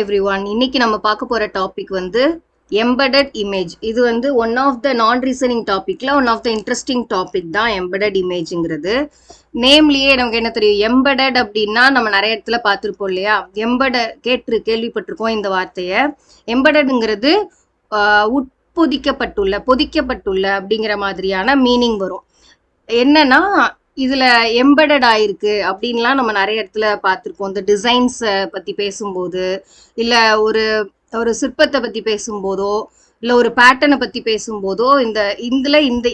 Everyone, இன்னைக்கு நம்ம பார்க்க போற டாபிக் வந்து எம்பெடட் இமேஜ். இது வந்து ஒன் ஆஃப் த நான் ரீசனிங் டாபிக்ல one of the interesting topic தான் எம்பெடட் இமேஜ்ங்கிறது. நேம்லயே நமக்கு என்ன தெரியும், எம்பெடட் அப்படின்னா நம்ம நிறைய இடத்துல பார்த்துருப்போம் இல்லையா. கேள்விப்பட்டிருக்கோம் இந்த வார்த்தையை. எம்பெடட்ங்கிறது பொதிக்கப்பட்டுள்ள அப்படிங்கிற மாதிரியான மீனிங் வரும். என்னன்னா இதுல எம்பெடட் ஆயிருக்கு அப்படின்லாம் நம்ம நிறைய இடத்துல பார்த்துருக்கோம். இந்த டிசைன்ஸ் பத்தி பேசும்போது, இல்ல ஒரு ஒரு சிற்பத்தை பத்தி பேசும்போதோ, இல்ல ஒரு பேட்டர்னை பத்தி பேசும்போதோ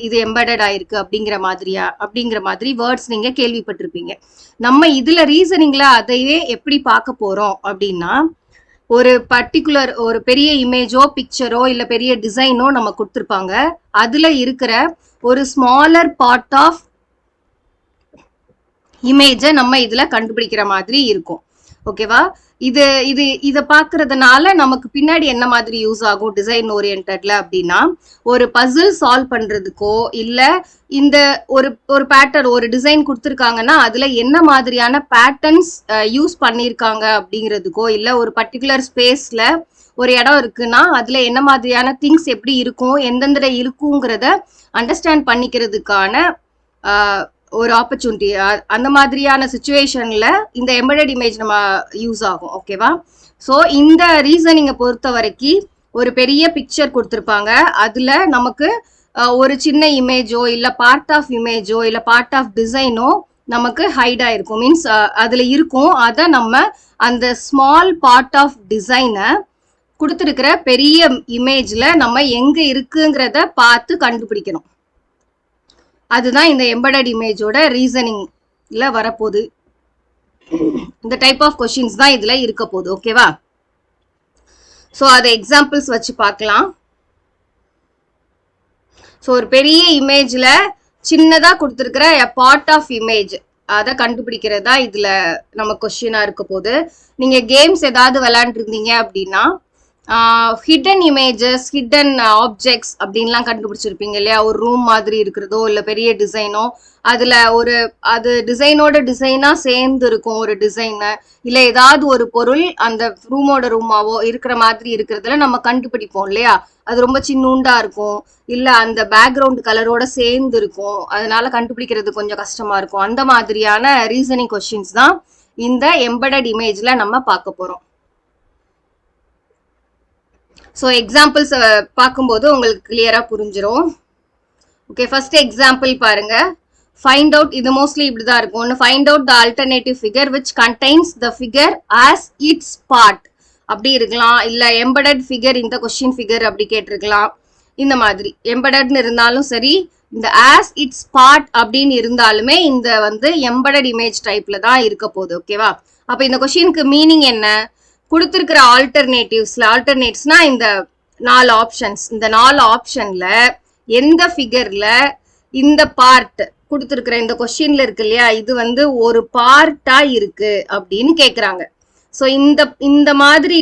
இது எம்பெடட் ஆயிருக்கு அப்படிங்கிற மாதிரி வேர்ட்ஸ் நீங்க கேள்விப்பட்டிருப்பீங்க. நம்ம இதுல ரீசனிங்ல அதையே எப்படி பார்க்க போறோம் அப்படின்னா, ஒரு பர்டிகுலர் ஒரு பெரிய இமேஜோ பிக்சரோ இல்ல பெரிய டிசைனோ நம்ம கொடுத்துருப்பாங்க. அதுல இருக்கிற ஒரு ஸ்மாலர் பார்ட் ஆஃப் இமேஜை நம்ம இதுல கண்டுபிடிக்கிற மாதிரி இருக்கும். ஓகேவா? இத பாக்குறதுனால நமக்கு பின்னாடி என்ன மாதிரி யூஸ் ஆகும் டிசைன் ஓரியன்டட்ல அப்படின்னா, ஒரு பசில் சால்வ் பண்றதுக்கோ இல்ல இந்த ஒரு பேட்டர்ன் ஒரு டிசைன் கொடுத்துருக்காங்கன்னா அதுல என்ன மாதிரியான பேட்டர்ன்ஸ் யூஸ் பண்ணிருக்காங்க அப்படிங்கிறதுக்கோ, இல்ல ஒரு பர்டிகுலர் ஸ்பேஸ்ல ஒரு இடம் இருக்குன்னா அதுல என்ன மாதிரியான திங்ஸ் எப்படி இருக்கும், எந்தெந்த இருக்குங்கிறத அண்டர்ஸ்டாண்ட் பண்ணிக்கிறதுக்கான ஒரு ஆப்பர்ச்சுனிட்டி, அந்த மாதிரியான சுச்சுவேஷன்ல இந்த எம்பெடட் இமேஜ் நம்ம யூஸ் ஆகும். ஓகேவா? ஸோ இந்த ரீசனிங்கை பொறுத்த வரைக்கும் ஒரு பெரிய பிக்சர் கொடுத்துருப்பாங்க. அதுல நமக்கு ஒரு சின்ன இமேஜோ இல்ல பார்ட் ஆஃப் இமேஜோ இல்ல பார்ட் ஆஃப் டிசைனோ நமக்கு ஹைட் ஆயிருக்கும். மீன்ஸ் அதுல இருக்கும். அதை நம்ம அந்த ஸ்மால் பார்ட் ஆஃப் டிசைனை கொடுத்துருக்கிற பெரிய இமேஜ்ல நம்ம எங்க இருக்குங்கிறத பார்த்து கண்டுபிடிக்கணும். அதுதான் இந்த எம்பெடட் இமேஜோட ரீசனிங்ல வரப்போகுது. இந்த டைப் ஆஃப் கொஸ்டின்ஸ் தான் இதுல இருக்க போகுது. ஓகேவா? ஸோ அதை எக்ஸாம்பிள்ஸ் வச்சு பார்க்கலாம். ஸோ ஒரு பெரிய இமேஜ்ல சின்னதா கொடுத்துருக்கிற பார்ட் ஆஃப் இமேஜ் அதை கண்டுபிடிக்கிறதா இதுல நம்ம கொஸ்டினா இருக்க போகுது. நீங்க கேம்ஸ் ஏதாவது விளையாண்டுருந்தீங்க அப்படின்னா ஹிடன் இமேஜஸ், ஹிடன் ஆப்ஜெக்ட்ஸ் அப்படின்லாம் கண்டுபிடிச்சிருப்பீங்க இல்லையா. ஒரு ரூம் மாதிரி இருக்கிறதோ இல்ல பெரிய டிசைனோ, அதுல அது டிசைனோட டிசைனா சேர்ந்து இருக்கும் ஒரு டிசைனு, இல்ல ஏதாவது ஒரு பொருள் அந்த ரூமாவோ இருக்கிற மாதிரி இருக்கிறதுல நம்ம கண்டுபிடிப்போம் இல்லையா. அது ரொம்ப சின்னூண்டா இருக்கும், இல்ல அந்த பேக்ரவுண்ட் கலரோட சேர்ந்து இருக்கும், அதனால கண்டுபிடிக்கிறது கொஞ்சம் கஷ்டமா இருக்கும். அந்த மாதிரியான ரீசனிங் கொஸ்டின்ஸ் தான் இந்த எம்பெடட் இமேஜ்ல நம்ம பார்க்க போறோம். ஸோ எக்ஸாம்பிள்ஸ் பார்க்கும்போது உங்களுக்கு கிளியரா புரிஞ்சிடும். ஓகே, ஃபர்ஸ்ட் எக்ஸாம்பிள் பாருங்க. ஃபைண்ட் அவுட், இது மோஸ்ட்லி இப்படிதான் இருக்கும். ஒன்று, find out the alternative figure which contains the figure as it's part அப்படி இருக்கலாம். இல்லை எம்பெடட் ஃபிகர் இந்த கொஸ்டின் ஃபிகர் அப்படி கேட்டிருக்கலாம். இந்த மாதிரி எம்பெடட்னு இருந்தாலும் சரி, இந்த ஆஸ் இட்ஸ் பார்ட் அப்படின்னு இருந்தாலுமே இந்த வந்து எம்பெடட் இமேஜ் டைப்ல தான் இருக்க போகுது. ஓகேவா? அப்போ இந்த கொஸ்டினுக்கு மீனிங் என்ன? கொடுத்திருக்கிற ஆல்டர்னேட்ஸ்னா இந்த 4 ஆப்ஷன்ஸ், இந்த 4 ஆப்ஷன்ல எந்த ஃபிகர்ல இந்த பார்ட் கொடுத்திருக்கிற இந்த கொஸ்டின்ல இருக்கு இல்லையா, இது வந்து ஒரு பார்ட்டா இருக்கு அப்படின்னு கேக்குறாங்க. ஸோ இந்த மாதிரி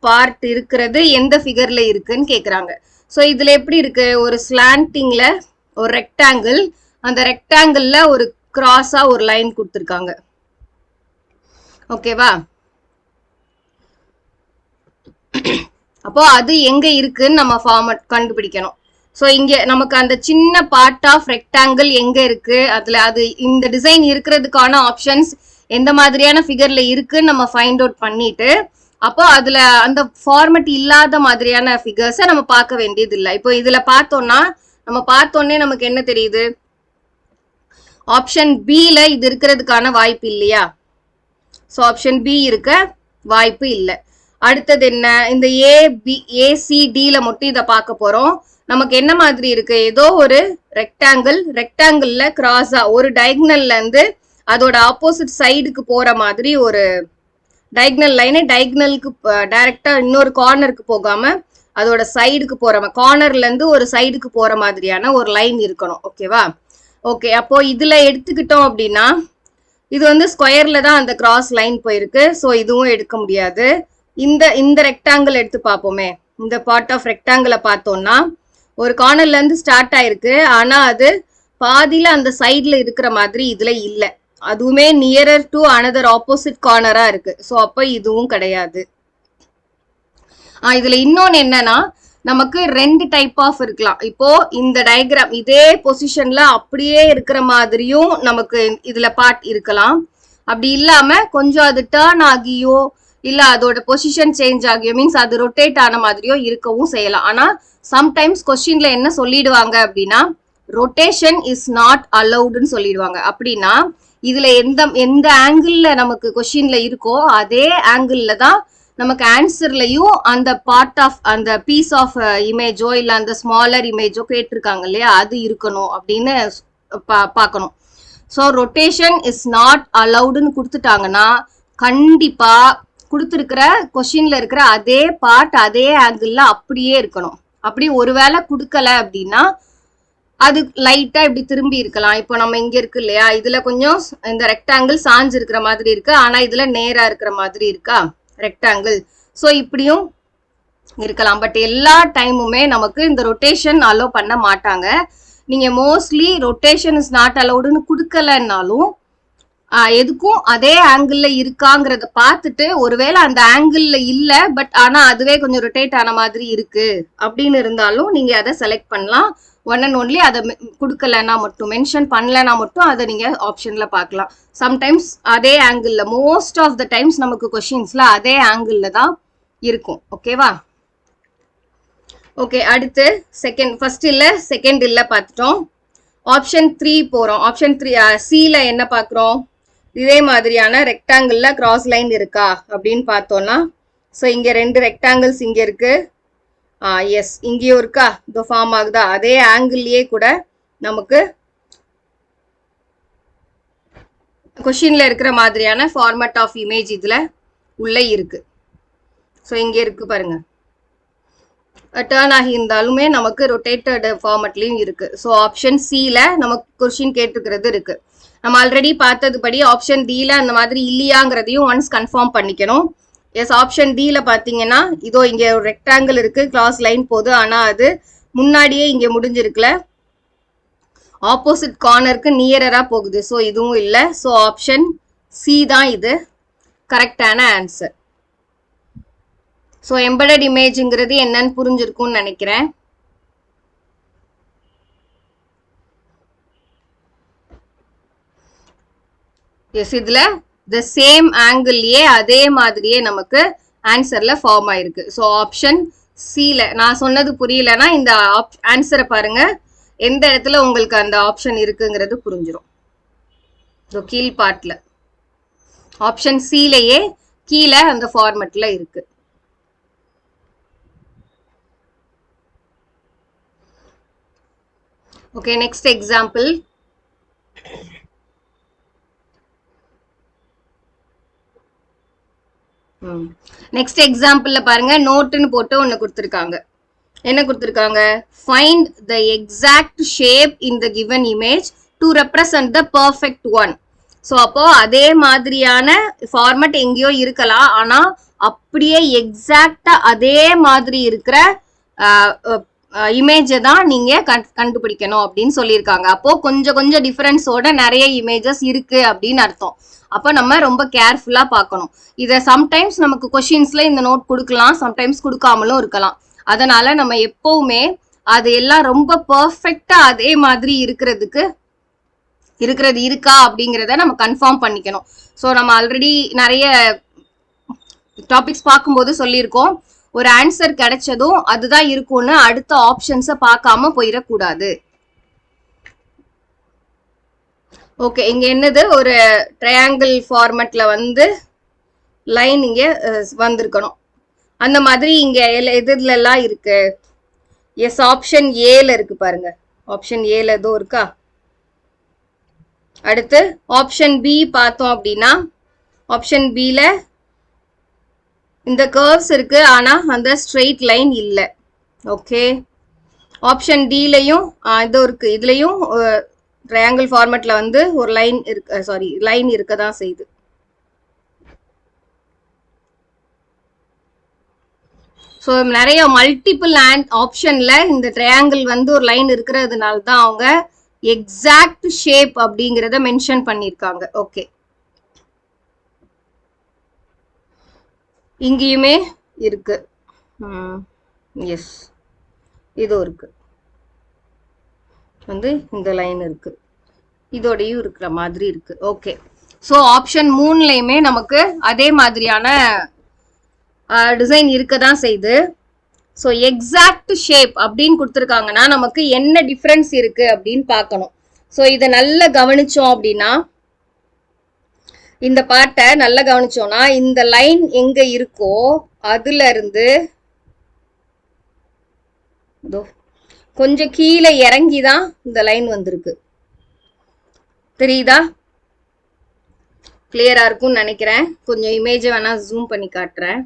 பார்ட் இருக்கிறது எந்த ஃபிகர்ல இருக்குன்னு கேக்குறாங்க. ஸோ இதுல எப்படி இருக்கு, ஒரு ஸ்லாண்டிங்ல ஒரு ரெக்டாங்கிள், அந்த ரெக்டாங்கிள்ல ஒரு கிராஸா ஒரு லைன் கொடுத்துருக்காங்க. ஓகேவா? அப்போ அது எங்க இருக்குன்னு நம்ம ஃபார்மட் கண்டுபிடிக்கணும். ஸோ இங்க நமக்கு அந்த சின்ன பார்ட் ஆஃப் ரெக்டாங்கிள் எங்க இருக்கு, அது இந்த டிசைன் இருக்கிறதுக்கான ஆப்ஷன்ஸ் எந்த மாதிரியான ஃபிகர்ல இருக்குன்னு நம்ம ஃபைண்ட் அவுட் பண்ணிட்டு, அப்போ அதுல அந்த ஃபார்மட் இல்லாத மாதிரியான ஃபிகர்ஸை நம்ம பார்க்க வேண்டியது இல்லை. இப்போ இதுல பார்த்தோன்னே நமக்கு என்ன தெரியுது, ஆப்ஷன் பில இது இருக்கிறதுக்கான வாய்ப்பு இல்லையா. ஸோ ஆப்ஷன் பி இருக்க வாய்ப்பு இல்லை. அடுத்தது என்ன, இந்த ஏசிடில மட்டும் இதை பார்க்க போறோம். நமக்கு என்ன மாதிரி இருக்கு, ஏதோ ஒரு ரெக்டாங்கிள்ல கிராஸா ஒரு டயக்னல்ல இருந்து அதோட ஆப்போசிட் சைடுக்கு போற மாதிரி ஒரு டயக்னல் லைனை, டயக்னலுக்கு டைரக்டா இன்னொரு கார்னருக்கு போகாம அதோட சைடுக்கு கார்னர்ல இருந்து ஒரு சைடுக்கு போற மாதிரியான ஒரு லைன் இருக்கணும். ஓகேவா? ஓகே, அப்போ இதுல எடுத்துக்கிட்டோம் அப்படின்னா இது வந்து ஸ்கொயர்ல தான் அந்த கிராஸ் லைன் போயிருக்கு. ஸோ இதுவும் எடுக்க முடியாது. இந்த ரெக்டாங்கிள் எடுத்து பார்ப்போமே. இந்த பார்ட் ஆஃப் ரெக்டாங்கிளை பார்த்தோம்னா ஒரு கார்னர்ல இருந்து ஸ்டார்ட் ஆயிருக்கு, ஆனா அது பாதியில அந்த சைட்ல இருக்கிற மாதிரி இதுல இல்லை. அதுவுமே நியரர் டு அனதர் ஆப்போசிட் கார்னரா இருக்கு. ஸோ அப்போ இதுவும் கிடையாது. இதுல இன்னொன்னு என்னன்னா, நமக்கு 2 டைப் ஆஃப் இருக்கலாம். இப்போ இந்த டயக்ராம் இதே பொசிஷன்ல அப்படியே இருக்கிற மாதிரியும் நமக்கு இதுல பார்ட் இருக்கலாம். அப்படி இல்லாம கொஞ்சம் அது டர்ன் ஆகியோ இல்ல அதோட பொசிஷன் சேஞ்ச் ஆகியோ, மீன்ஸ் அது ரொட்டேட் ஆன மாதிரியோ இருக்கவும் செய்யலாம். ஆனா சம்டைம்ஸ் கொஸ்டின்ல என்ன சொல்லிடுவாங்க அப்படின்னா, ரொட்டேஷன் இஸ் நாட் அலௌடுன்னு சொல்லிடுவாங்க. அப்படின்னா இதுல எந்த ஆங்கிள் நமக்கு கொஸ்டின்ல இருக்கோ அதே ஆங்கிள் தான் நமக்கு ஆன்சர்லயும் அந்த பார்ட் ஆஃப் அந்த பீஸ் ஆஃப் இமேஜோ இல்ல அந்த ஸ்மாலர் இமேஜோ கேட்டிருக்காங்க இல்லையா, அது இருக்கணும் அப்படின்னு பார்க்கணும். ஸோ ரொட்டேஷன் இஸ் நாட் அலௌடுன்னு கொடுத்துட்டாங்கன்னா கண்டிப்பா கொடுத்துருக்கிற கொஸ்டின்ல இருக்கிற அதே பார்ட் அதே ஆங்கிள் அப்படியே இருக்கணும். அப்படி ஒருவேளை கொடுக்கல அப்படின்னா அது லைட்டா இப்படி திரும்பி இருக்கலாம். இப்போ நம்ம இங்க இருக்கு இல்லையா, இதுல கொஞ்சம் இந்த ரெக்டாங்கிள் சாஞ்சு இருக்கிற மாதிரி இருக்கு, ஆனா இதுல நேரா இருக்கிற மாதிரி இருக்கா ரெக்டாங்கிள். ஸோ இப்படியும் இருக்கலாம். பட் எல்லா டைமுமே நமக்கு இந்த ரொட்டேஷன் அலோ பண்ண மாட்டாங்க. நீங்க மோஸ்ட்லி ரொட்டேஷன் இஸ் நாட் அலௌடுன்னு கொடுக்கலன்னாலும் எதுக்கும் அதே ஆங்கிள் இருக்காங்கிறத பார்த்துட்டு, ஒருவேளை அந்த ஆங்கிள் இல்ல பட் ஆனா அதுவே கொஞ்சம் ரொட்டேட் ஆன மாதிரி இருக்கு அப்படின்னு இருந்தாலும் நீங்க அதை செலக்ட் பண்ணலாம். ஒன் அண்ட் ஒன்லி அதை கொடுக்கலன்னா மட்டும், மென்ஷன் பண்ணலன்னா மட்டும் அதை நீங்க ஆப்ஷன்ல பார்க்கலாம். சம்டைம்ஸ் அதே angle, most of the times நமக்கு கொஸ்டின்ஸ்ல அதே ஆங்கிள் தான் இருக்கும். ஓகேவா? ஓகே, அடுத்து ஃபர்ஸ்ட் இல்ல செகண்ட் இல்ல பார்த்துட்டோம். ஆப்ஷன் 3 போறோம். ஆப்ஷன் 3 சில என்ன பார்க்குறோம், இதே மாதிரியான ரெக்டாங்கிள்ல கிராஸ் லைன் இருக்கா அப்படின்னு பார்த்தோம்னா, ஸோ இங்க 2 ரெக்டாங்கிள்ஸ் இங்க இருக்கு. எஸ், இங்கேயும் இருக்கா, இதோ ஃபார்ம் ஆகுதா, அதே ஆங்கிள்லயே கூட நமக்கு கொஸ்டின்ல இருக்கிற மாதிரியான ஃபார்மேட் ஆஃப் இமேஜ் இதுல உள்ள இருக்கு. ஸோ இங்க இருக்கு பாருங்க, டர்ன் ஆகி இருந்தாலுமே நமக்கு ரொட்டேட்டட் ஃபார்மட்லயும் இருக்கு. ஸோ ஆப்ஷன் சில நமக்கு கொஸ்டின் கேட்டுக்கிறது இருக்கு. நம்ம ஆல்ரெடி பார்த்ததுபடி ஆப்ஷன் டில அந்த மாதிரி இல்லையாங்கிறதையும் ஒன்ஸ் கன்ஃபார்ம் பண்ணிக்கணும். எஸ், ஆப்ஷன் டில பாத்தீங்கன்னா இதோ இங்க ஒரு ரெக்டாங்கிள் இருக்கு, கிராஸ் லைன் போகுது, ஆனா அது முன்னாடியே இங்க முடிஞ்சிருக்குல, ஆப்போசிட் கார்னருக்கு நியரரா போகுது. ஸோ இதுவும் இல்லை. ஸோ ஆப்ஷன் சி தான் இது கரெக்டான ஆன்சர். ஸோ எம்பெடட் இமேஜ்ங்கிறது என்னன்னு புரிஞ்சிருக்கும்னு நினைக்கிறேன். எஸ், இதுல த சேம் ஆங்கிள்லயே அதே மாதிரியே நமக்கு ஆன்சர்ல ஃபார்ம் ஆயிருக்கு. ஸோ ஆப்ஷன் சில நான் சொன்னது புரியலன்னா இந்த ஆன்சரை பாருங்க, எந்த இடத்துல உங்களுக்கு அந்த ஆப்ஷன் இருக்குங்கிறது புரிஞ்சிடும். ஸோ கீழ் பார்ட்ல ஆப்ஷன் சிலேயே கீழே அந்த ஃபார்மட்ல இருக்கு. Okay, next example. நெக்ஸ்ட் எக்ஸாம்பிள்ல பாருங்க, நோட்டுன்னு போட்டு ஒன்னு கொடுத்துருக்காங்க. என்ன கொடுத்துருக்காங்க, find the exact shape in the given image to represent the perfect one. So அப்போ அதே மாதிரியான ஃபார்மட் எங்கேயோ இருக்கலாம், ஆனா அப்படியே எக்ஸாக்டா அதே மாதிரி இருக்கிற இமேஜை தான் நீங்க கண்டுபிடிக்கணும் அப்படின்னு சொல்லியிருக்காங்க. அப்போ கொஞ்சம் கொஞ்சம் டிஃபரன்ஸோட நிறைய இமேஜஸ் இருக்கு அப்படின்னு அர்த்தம். அப்ப நம்ம ரொம்ப கேர்ஃபுல்லா பார்க்கணும். இதை சம்டைம்ஸ் நமக்கு கொஸ்டின்ஸ்ல இந்த நோட் கொடுக்கலாம், சம்டைம்ஸ் கொடுக்காமலும் இருக்கலாம். அதனால நம்ம எப்பவுமே அது எல்லாம் ரொம்ப பெர்ஃபெக்டா அதே மாதிரி இருக்கிறது இருக்கா அப்படிங்கிறத நம்ம கன்ஃபார்ம் பண்ணிக்கணும். ஸோ நம்ம ஆல்ரெடி நிறைய டாபிக்ஸ் பார்க்கும்போது சொல்லியிருக்கோம், ஒரு ஆன்சர் கிடைச்சதும் அதுதான் இருக்கும்னு அடுத்த ஆப்ஷன்ஸை பார்க்காம போயிடக்கூடாது. ஓகே, இங்க என்னது, ஒரு ட்ரையாங்கிள் ஃபார்மட்ல வந்து லைன் இங்க வந்திருக்கணும். அந்த மாதிரி இங்க எதுல எல்லாம் இருக்கு, எஸ் ஆப்ஷன் ஏல இருக்கு பாருங்க. ஆப்ஷன் ஏல ஏதோ இருக்கா. அடுத்து ஆப்ஷன் பி பார்த்தோம் அப்படின்னா, ஆப்ஷன் பில இந்த கர்வ்ஸ் இருக்கு, ஆனா அந்த ஸ்ட்ரெயிட் லைன் இல்ல. ஓகே, ஆப்ஷன் டிலையும் இது இருக்கு, இதுலயும் ட்ரையாங்கிள் ஃபார்மட்ல வந்து ஒரு லைன் இருக்கு, சாரி லைன் இருக்கதான் செய்யுது. ஸோ நிறைய மல்டிபிள் ஆப்ஷன்ல இந்த ட்ரையாங்கிள் வந்து ஒரு லைன் இருக்கிறதுனால தான் அவங்க எக்ஸாக்ட் ஷேப் அப்படிங்கிறத மென்ஷன் பண்ணியிருக்காங்க. ஓகே, இங்கேயுமே இருக்கு. எஸ், இதுவும் இருக்கு, வந்து இந்த லைன் இருக்கு, இதோடையும் இருக்கிற மாதிரி இருக்கு. ஓகே, ஸோ ஆப்ஷன் 3லயுமே நமக்கு அதே மாதிரியான டிசைன் இருக்க தான் செய்யுது. ஸோ எக்ஸாக்ட் ஷேப் அப்படின்னு கொடுத்துருக்காங்கன்னா நமக்கு என்ன டிஃப்ரென்ஸ் இருக்கு அப்படின்னு பார்க்கணும். ஸோ இதை நல்லா கவனிச்சோம் அப்படின்னா, இந்த பார்ட்டை நல்லா கவனிச்சோம்னா, இந்த லைன் எங்க இருக்கோ அதுல இருந்து கொஞ்சம் கீழே இறங்கி தான் இந்த லைன் வந்திருக்கு. தெரியுதா? கிளியரா இருக்கும்னு நினைக்கிறேன். கொஞ்சம் இமேஜை வேணா ஜூம் பண்ணி காட்டுறேன்.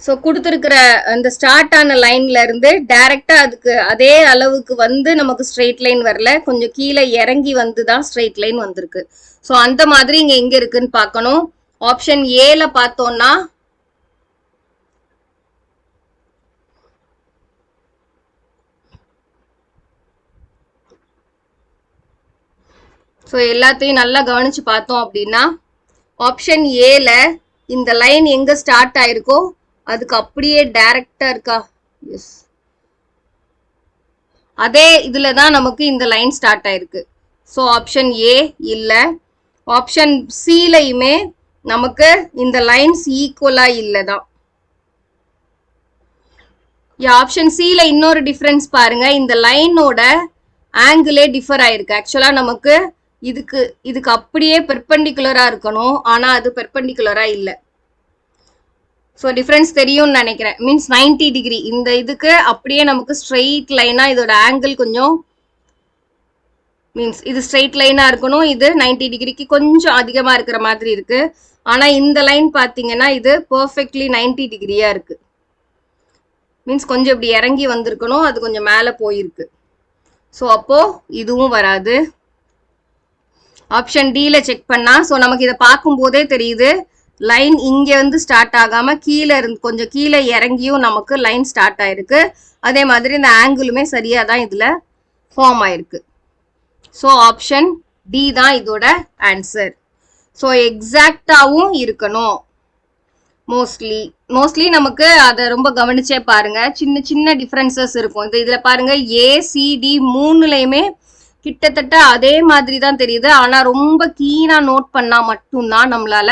ஸோ கொடுத்துருக்கிற அந்த ஸ்டார்ட் ஆன லைன்ல இருந்து டைரக்டா அதுக்கு அதே அளவுக்கு வந்து நமக்கு ஸ்ட்ரெயிட் லைன் வரல, கொஞ்சம் கீழே இறங்கி வந்து தான் ஸ்ட்ரெயிட் லைன் வந்திருக்கு. ஸோ அந்த மாதிரி இங்க எங்க இருக்குன்னு பார்க்கணும். ஆப்ஷன் ஏல பார்த்தோம்னா ஸோ எல்லாத்தையும் நல்லா கவனிச்சு பார்த்தோம் அப்படின்னா, ஆப்ஷன் ஏல இந்த லைன் எங்க ஸ்டார்ட் ஆயிருக்கோ அதுக்கு அப்படியே டைரக்டா இருக்கா? எஸ், அதே இதுல தான் நமக்கு இந்த லைன் ஸ்டார்ட் ஆயிருக்கு. ஸோ ஆப்ஷன் ஏ இல்ல. ஆப்ஷன் சிலையுமே நமக்கு இந்த லைன்ஸ் ஈக்குவலா இல்லதான். ஆப்ஷன் சில இன்னொரு டிஃபரன்ஸ் பாருங்க, இந்த லைனோட ஆங்கிளே டிஃபர் ஆயிருக்கு. ஆக்சுவலா நமக்கு இதுக்கு அப்படியே பெர்பெண்டிகுலரா இருக்கணும், ஆனா அது பெர்பெண்டிகுலரா இல்ல. ஸோ டிஃபரன்ஸ் தெரியும்னு நினைக்கிறேன். Means 90 degree. இந்த இதுக்கு அப்படியே நமக்கு ஸ்ட்ரெயிட் லைனா இதோட ஆங்கிள் கொஞ்சம் மீன்ஸ் இது ஸ்ட்ரெயிட் லைனா இருக்கணும், இது 90 டிகிரிக்கு கொஞ்சம் அதிகமா இருக்கிற மாதிரி இருக்கு. ஆனா இந்த லைன் பாத்தீங்கன்னா இது பெர்ஃபெக்ட்லி 90 டிகிரியா இருக்கு. மீன்ஸ் கொஞ்சம் இப்படி இறங்கி வந்திருக்கணும், அது கொஞ்சம் மேல போயிருக்கு. ஸோ அப்போ இதுவும் வராது. ஆப்ஷன் டில செக் பண்ணா ஸோ நமக்கு இதை பார்க்கும் போதே தெரியுது, லைன் இங்க வந்து ஸ்டார்ட் ஆகாம கீழே இருந்து கொஞ்சம் கீழே இறங்கியும் நமக்கு லைன் ஸ்டார்ட் ஆயிருக்கு. அதே மாதிரி இந்த ஆங்கிளுமே சரியா தான் இதுல ஃபார்ம் ஆயிருக்கு. ஸோ ஆப்ஷன் டி தான் இதோட ஆன்சர். ஸோ எக்ஸாக்டாவும் இருக்கணும். மோஸ்ட்லி நமக்கு அதை ரொம்ப கவனிச்சே பாருங்க, சின்ன சின்ன டிஃபரன்சஸ் இருக்கும். இதுல பாருங்க ஏசிடி 3லயுமே கிட்டத்தட்ட அதே மாதிரி தான் தெரியுது. ஆனா ரொம்ப கீனா நோட் பண்ணா மட்டும்தான் நம்மளால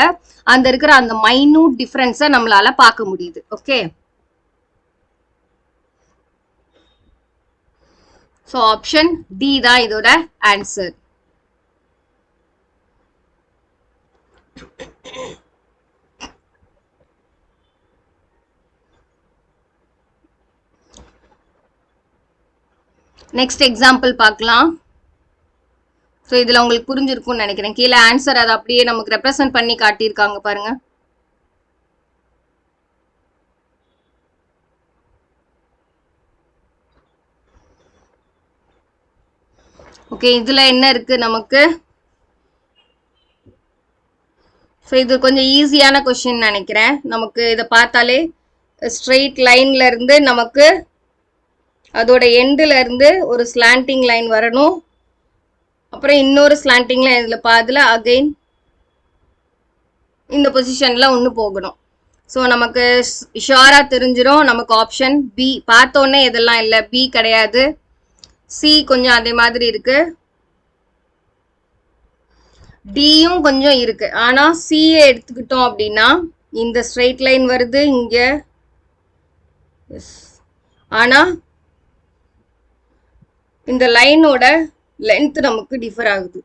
அந்த இருக்கிற அந்த மைனூட் டிஃபரன்ஸை நம்மளால பார்க்க முடியுது. ஓகே, ஸோ ஆப்ஷன் டி தான் இதோட ஆன்சர். நெக்ஸ்ட் எக்ஸாம்பிள் பார்க்கலாம். ஸோ இதுல உங்களுக்கு புரிஞ்சிருக்கும்னு நினைக்கிறேன். கீழே ஆன்சர் அதை அப்படியே நமக்கு ரெப்ரசன்ட் பண்ணி காட்டியிருக்காங்க பாருங்க. ஓகே, இதுல என்ன இருக்கு நமக்கு? ஸோ இது கொஞ்சம் ஈஸியான கொஸ்டின் நினைக்கிறேன். நமக்கு இதை பார்த்தாலே ஸ்ட்ரெயிட் லைன்ல இருந்து நமக்கு அதோட எண்டுல இருந்து ஒரு ஸ்லாண்டிங் லைன் வரணும், அப்புறம் இன்னொரு ஸ்லாண்டிங் லைன் இதுல பாதுல அகைன் இந்த பொசிஷன்ல ஒன்று போகணும். ஸோ நமக்கு ஷுவரா தெரிஞ்சிடும். நமக்கு ஆப்ஷன் பி பார்த்தோன்னே இதெல்லாம் இல்லை, பி கிடையாது. சி கொஞ்சம் அதே மாதிரி இருக்கு, டியும் கொஞ்சம் இருக்கு. ஆனா சியை எடுத்துக்கிட்டோம் அப்படின்னா இந்த ஸ்ட்ரெயிட் லைன் வருது இங்க, ஆனா இந்த லைனோட லென்த் நமக்கு டிஃபர் ஆகுது.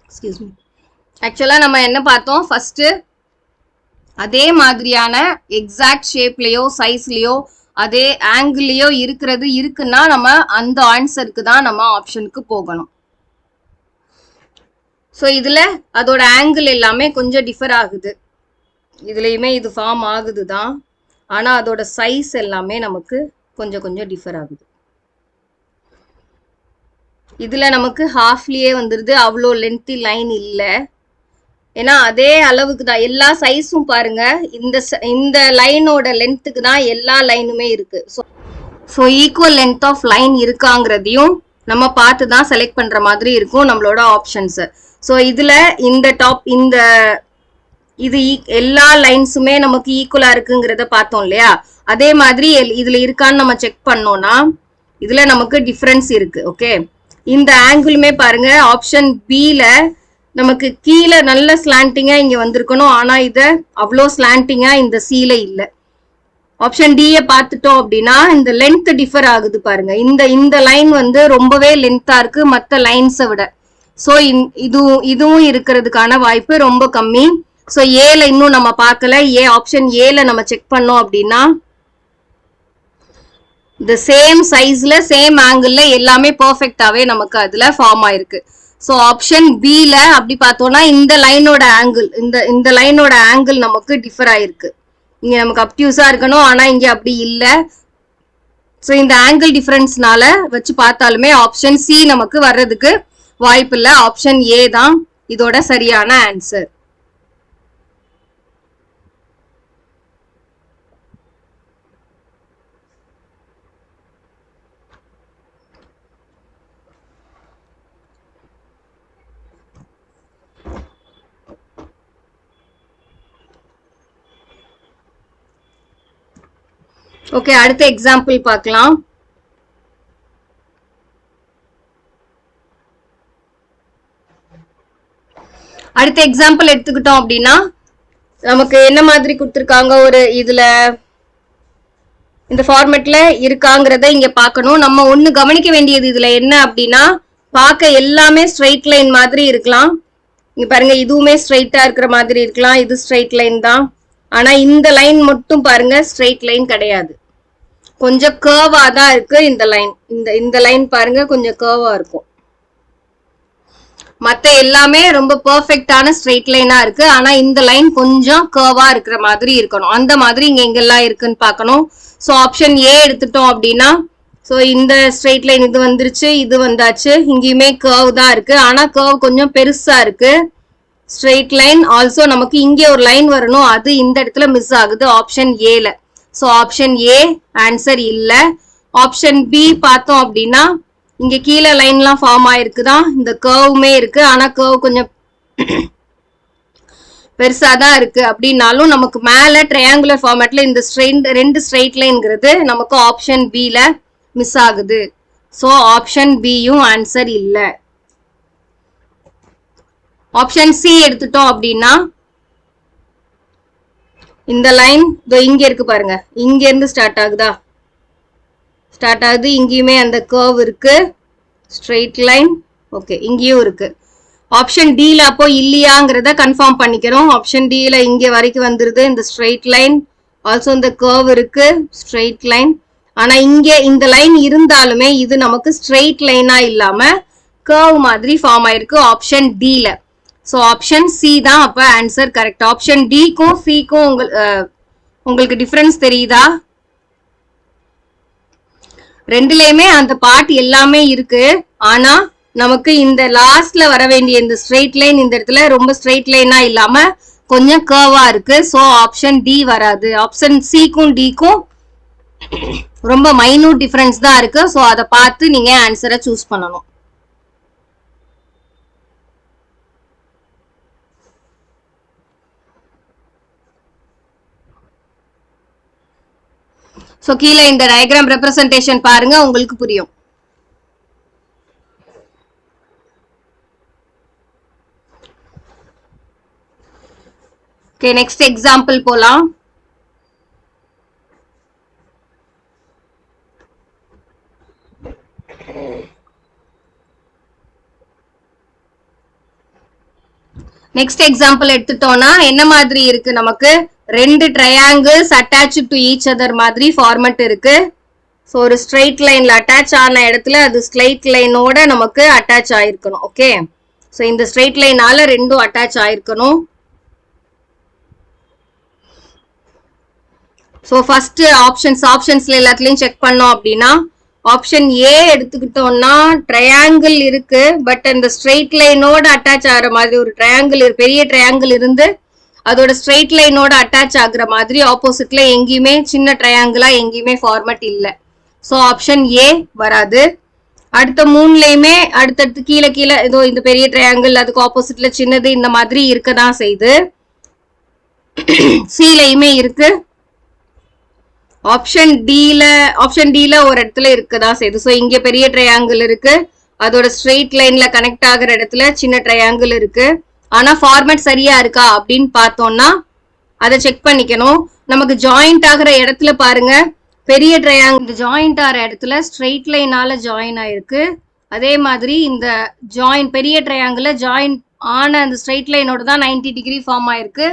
Excuse me. ஆக்சுவலா நம்ம என்ன பார்த்தோம், ஃபர்ஸ்ட் அதே மாதிரியான எக்ஸாக்ட் ஷேப்லயோ சைஸ்லயோ அதே ஆங்கிள்லயோ இருக்கிறது இருக்குன்னா நம்ம அந்த ஆன்சருக்கு தான் நம்ம ஆப்ஷனுக்கு போகணும். ஸோ இதுல அதோட ஆங்கிள் எல்லாமே கொஞ்சம் டிஃபர் ஆகுது. இதுலயுமே இது ஃபார்ம் ஆகுது தான், ஆனா அதோட சைஸ் எல்லாமே நமக்கு கொஞ்சம் கொஞ்சம் டிஃபர் ஆகுது. இதுல நமக்கு ஹாஃப்லயே வந்துருது, அவ்வளோ லென்த்தி லைன் இல்லை. ஏன்னா அதே அளவுக்கு தான் எல்லா சைஸும் பாருங்க, இந்த லைனோட லென்த்துக்கு தான் எல்லா லைனுமே இருக்கு. So equal length of line இருக்காங்கிறதையும் நம்ம பார்த்து தான் செலக்ட் பண்ற மாதிரி இருக்கும் நம்மளோட ஆப்ஷன்ஸ். ஸோ இதுல இந்த இது எல்லா லைன்ஸுமே நமக்கு ஈக்குவலா இருக்குங்கிறத பார்த்தோம் இல்லையா? அதே மாதிரி இதுல இருக்கான்னு நம்ம செக் பண்ணோம்னா இதுல நமக்கு டிஃபரன்ஸ் இருக்கு. ஓகே, இந்த ஆங்கிளுமே பாருங்க, ஆப்ஷன் பில நமக்கு கீழே நல்ல ஸ்லாண்டிங்கா இங்க வந்திருக்கணும், ஆனா இத அவ்வளோ ஸ்லாண்டிங்கா இந்த சீல இல்ல. ஆப்ஷன் டி பார்த்துட்டோம் அப்படின்னா இந்த லென்த் டிஃபர் ஆகுது பாருங்க. இந்த லைன் வந்து ரொம்பவே லென்த்தா இருக்கு மற்ற லைன்ஸை விட. ஸோ இதுவும் இருக்கிறதுக்கான வாய்ப்பு ரொம்ப கம்மி. ஸோ ஏல இன்னும் நம்ம பார்க்கல. ஆப்ஷன் ஏல நம்ம செக் பண்ணோம் அப்படின்னா இந்த சேம் சைஸ்ல சேம் ஆங்கிள் எல்லாமே பெர்ஃபெக்டாவே நமக்கு அதுல ஃபார்ம் ஆயிருக்கு. ஸோ ஆப்ஷன் பில அப்படி பார்த்தோம்னா இந்த லைனோட ஆங்கிள் இந்த லைனோட ஆங்கிள் நமக்கு டிஃபர் ஆயிருக்கு. இங்க நமக்கு அப்டியூஸா இருக்கணும், ஆனா இங்க அப்படி இல்ல. ஸோ இந்த ஆங்கிள் டிஃபரன்ஸ்னால வச்சு பார்த்தாலுமே ஆப்ஷன் சி நமக்கு வர்றதுக்கு வாய்ப்பு இல்லை. ஆப்ஷன் ஏ தான் இதோட சரியான ஆன்சர். ஓகே, அடுத்த எக்ஸாம்பிள் பார்க்கலாம். அடுத்த எக்ஸாம்பிள் எடுத்துக்கிட்டோம் அப்படின்னா நமக்கு என்ன மாதிரி கொடுத்துருக்காங்க, ஒரு இதுல இந்த ஃபார்மேட்ல இருக்காங்கிறத இங்க பார்க்கணும். நம்ம ஒண்ணு கவனிக்க வேண்டியது இதுல என்ன அப்படின்னா, பார்க்க எல்லாமே ஸ்ட்ரெயிட் லைன் மாதிரி இருக்கலாம். இங்க பாருங்க, இதுவுமே ஸ்ட்ரெயிட்டா இருக்கிற மாதிரி இருக்கலாம், இது ஸ்ட்ரெயிட் லைன் தான். ஆனா இந்த லைன் மட்டும் பாருங்க ஸ்ட்ரெயிட் லைன் கிடையாது, கொஞ்சம் கர்வா தான் இருக்கு. இந்த லைன் இந்த லைன் பாருங்க கொஞ்சம் கர்வா இருக்கும். மத்த எல்லாமே ரொம்ப பெர்ஃபெக்டான ஸ்ட்ரெயிட் லைனா இருக்கு, ஆனா இந்த லைன் கொஞ்சம் கர்வா இருக்கிற மாதிரி இருக்கணும். அந்த மாதிரி இங்க எங்கெல்லாம் இருக்குன்னு பார்க்கணும். ஸோ ஆப்ஷன் ஏ எடுத்துட்டோம் அப்படின்னா, ஸோ இந்த ஸ்ட்ரெயிட் லைன் இது வந்துருச்சு, இது வந்தாச்சு. இங்கேயுமே கர்வ் தான் இருக்கு, ஆனா கர்வ் கொஞ்சம் பெருசா இருக்கு. ஸ்ட்ரெயிட் லைன் ஆல்சோ நமக்கு இங்கே ஒரு லைன் வரணும், அது இந்த இடத்துல மிஸ் ஆகுது ஆப்ஷன் ஏல. ஸோ ஆப்ஷன் ஏ ஆன்சர் இல்ல. ஆப்ஷன் பி பார்த்தோம் அப்படின்னா இங்க கீழே லைன்லாம் ஃபார்ம் ஆயிருக்குதான், இந்த கர்வுமே இருக்கு, ஆனா கர்வ் கொஞ்சம் பெருசா தான் இருக்கு. அப்படின்னாலும் நமக்கு மேல ட்ரையாங்குலர் ஃபார்மேட்ல இந்த ரெண்டு ஸ்ட்ரெயிட் லைன்ங்கிறது நமக்கு ஆப்ஷன் பில மிஸ் ஆகுது. ஸோ ஆப்ஷன் பியும் ஆன்சர் இல்ல. ஆப்ஷன் சி எடுத்துட்டோம் அப்படின்னா இந்த லைன் இங்க இருக்கு பாருங்க, இங்க இருந்து ஸ்டார்ட் ஆகுதா, ஸ்டார்ட் ஆகுது. இங்கேயுமே அந்த கர்வ் இருக்கு, ஸ்ட்ரெயிட் லைன். ஓகே, இங்கேயும் இருக்கு. ஆப்ஷன் டில அப்போ இல்லையாங்கிறத கன்ஃபார்ம் பண்ணிக்கிறோம். ஆப்ஷன் டில இங்க வரைக்கும் வந்துருது இந்த ஸ்ட்ரெயிட் லைன், ஆல்சோ இந்த கர்வ் இருக்கு, ஸ்ட்ரெயிட் லைன். ஆனா இங்க இந்த லைன் இருந்தாலுமே இது நமக்கு ஸ்ட்ரெயிட் லைனா இல்லாம கர்வ் மாதிரி ஃபார்ம் ஆயிருக்கு ஆப்ஷன் டில. ஸோ ஆப்ஷன் சி தான் அப்ப ஆன்சர் கரெக்ட். ஆப்ஷன் டிக்கும் சிக்கும் உங்களுக்கு டிஃபரன்ஸ் தெரியுதா? ரெண்டுலயுமே அந்த பார்ட் எல்லாமே இருக்கு, ஆனா நமக்கு இந்த லாஸ்ட்ல வர வேண்டிய இந்த ஸ்ட்ரெயிட் லைன் இந்த இடத்துல ரொம்ப ஸ்ட்ரெயிட் லைனா இல்லாம கொஞ்சம் கர்வா இருக்கு. ஸோ ஆப்ஷன் டி வராது. ஆப்ஷன் சிக்கும் டிக்கும் ரொம்ப மைனூட் டிஃபரன்ஸ் தான் இருக்கு. ஸோ அதை பார்த்து நீங்க ஆன்சரை சூஸ் பண்ணணும். ஸோ கீழே இந்த டயக்ராம் ரெப்ரசன்டேஷன் பாருங்க, உங்களுக்கு புரியும். ஓகே, நெக்ஸ்ட் எக்ஸாம்பிள் போலாம். நெக்ஸ்ட் எக்ஸாம்பிள் எடுத்துட்டோம்னா என்ன மாதிரி இருக்கு, நமக்கு ரெண்டு triangles attach to each other மாதிரி ஃபார்மட் இருக்கு. ஸோ ஒரு ஸ்ட்ரெயிட் லைன்ல அட்டாச் ஆன இடத்துல அது ஸ்ட்ரெயிட் லைனோட நமக்கு அட்டாச் ஆயிருக்கணும். ஓகே, ஸோ இந்த ஸ்ட்ரெயிட் லைனால ரெண்டும் அட்டாச் ஆயிருக்கணும். ஸோ ஃபர்ஸ்ட் ஆப்ஷன்ஸ்ல எல்லாத்துலயும் செக் பண்ணோம் அப்படின்னா ஆப்ஷன் ஏ எடுத்துக்கிட்டோம்னா ட்ரையாங்கிள் இருக்கு, பட் அந்த ஸ்ட்ரெயிட் லைனோட அட்டாச் ஆகிற மாதிரி ஒரு ட்ரையாங்கிள், பெரிய ட்ரையாங்கிள் இருந்து அதோட ஸ்ட்ரெயிட் லைனோட அட்டாச் ஆகுற மாதிரி ஆப்போசிட்ல எங்கேயுமே சின்ன ட்ரையாங்கிளா எங்கேயுமே ஃபார்மட் இல்லை. ஸோ ஆப்ஷன் ஏ வராது. அடுத்த 3லயுமே அடுத்தடுத்து கீழே கீழே ஏதோ இந்த பெரிய ட்ரையாங்கிள் அதுக்கு ஆப்போசிட்ல சின்னது இந்த மாதிரி இருக்கதான் செய்யுது. சிலயுமே இருக்கு. ஆப்ஷன் டில ஒரு இடத்துல இருக்கதான் செய்யுது. ஸோ இங்க பெரிய ட்ரையாங்கிள் இருக்கு, அதோட ஸ்ட்ரெயிட் லைன்ல கனெக்ட் ஆகுற இடத்துல சின்ன ட்ரையாங்கிள் இருக்கு. ஆனா ஃபார்மேட் சரியா இருக்கா அப்படின்னு பார்த்தோம்னா அதை செக் பண்ணிக்கணும். நமக்கு ஜாயிண்ட் ஆகுற இடத்துல பாருங்க, பெரிய ட்ரையாங்கிள் ஜாயிண்ட் ஆகிற இடத்துல ஸ்ட்ரெயிட் லைனால ஜாயின் ஆயிருக்கு. அதே மாதிரி இந்த பெரிய ட்ரையாங்கிள் ஜாயின் ஆன அந்த ஸ்ட்ரெயிட் லைனோட தான் 90 டிகிரி ஃபார்ம் ஆயிருக்கு.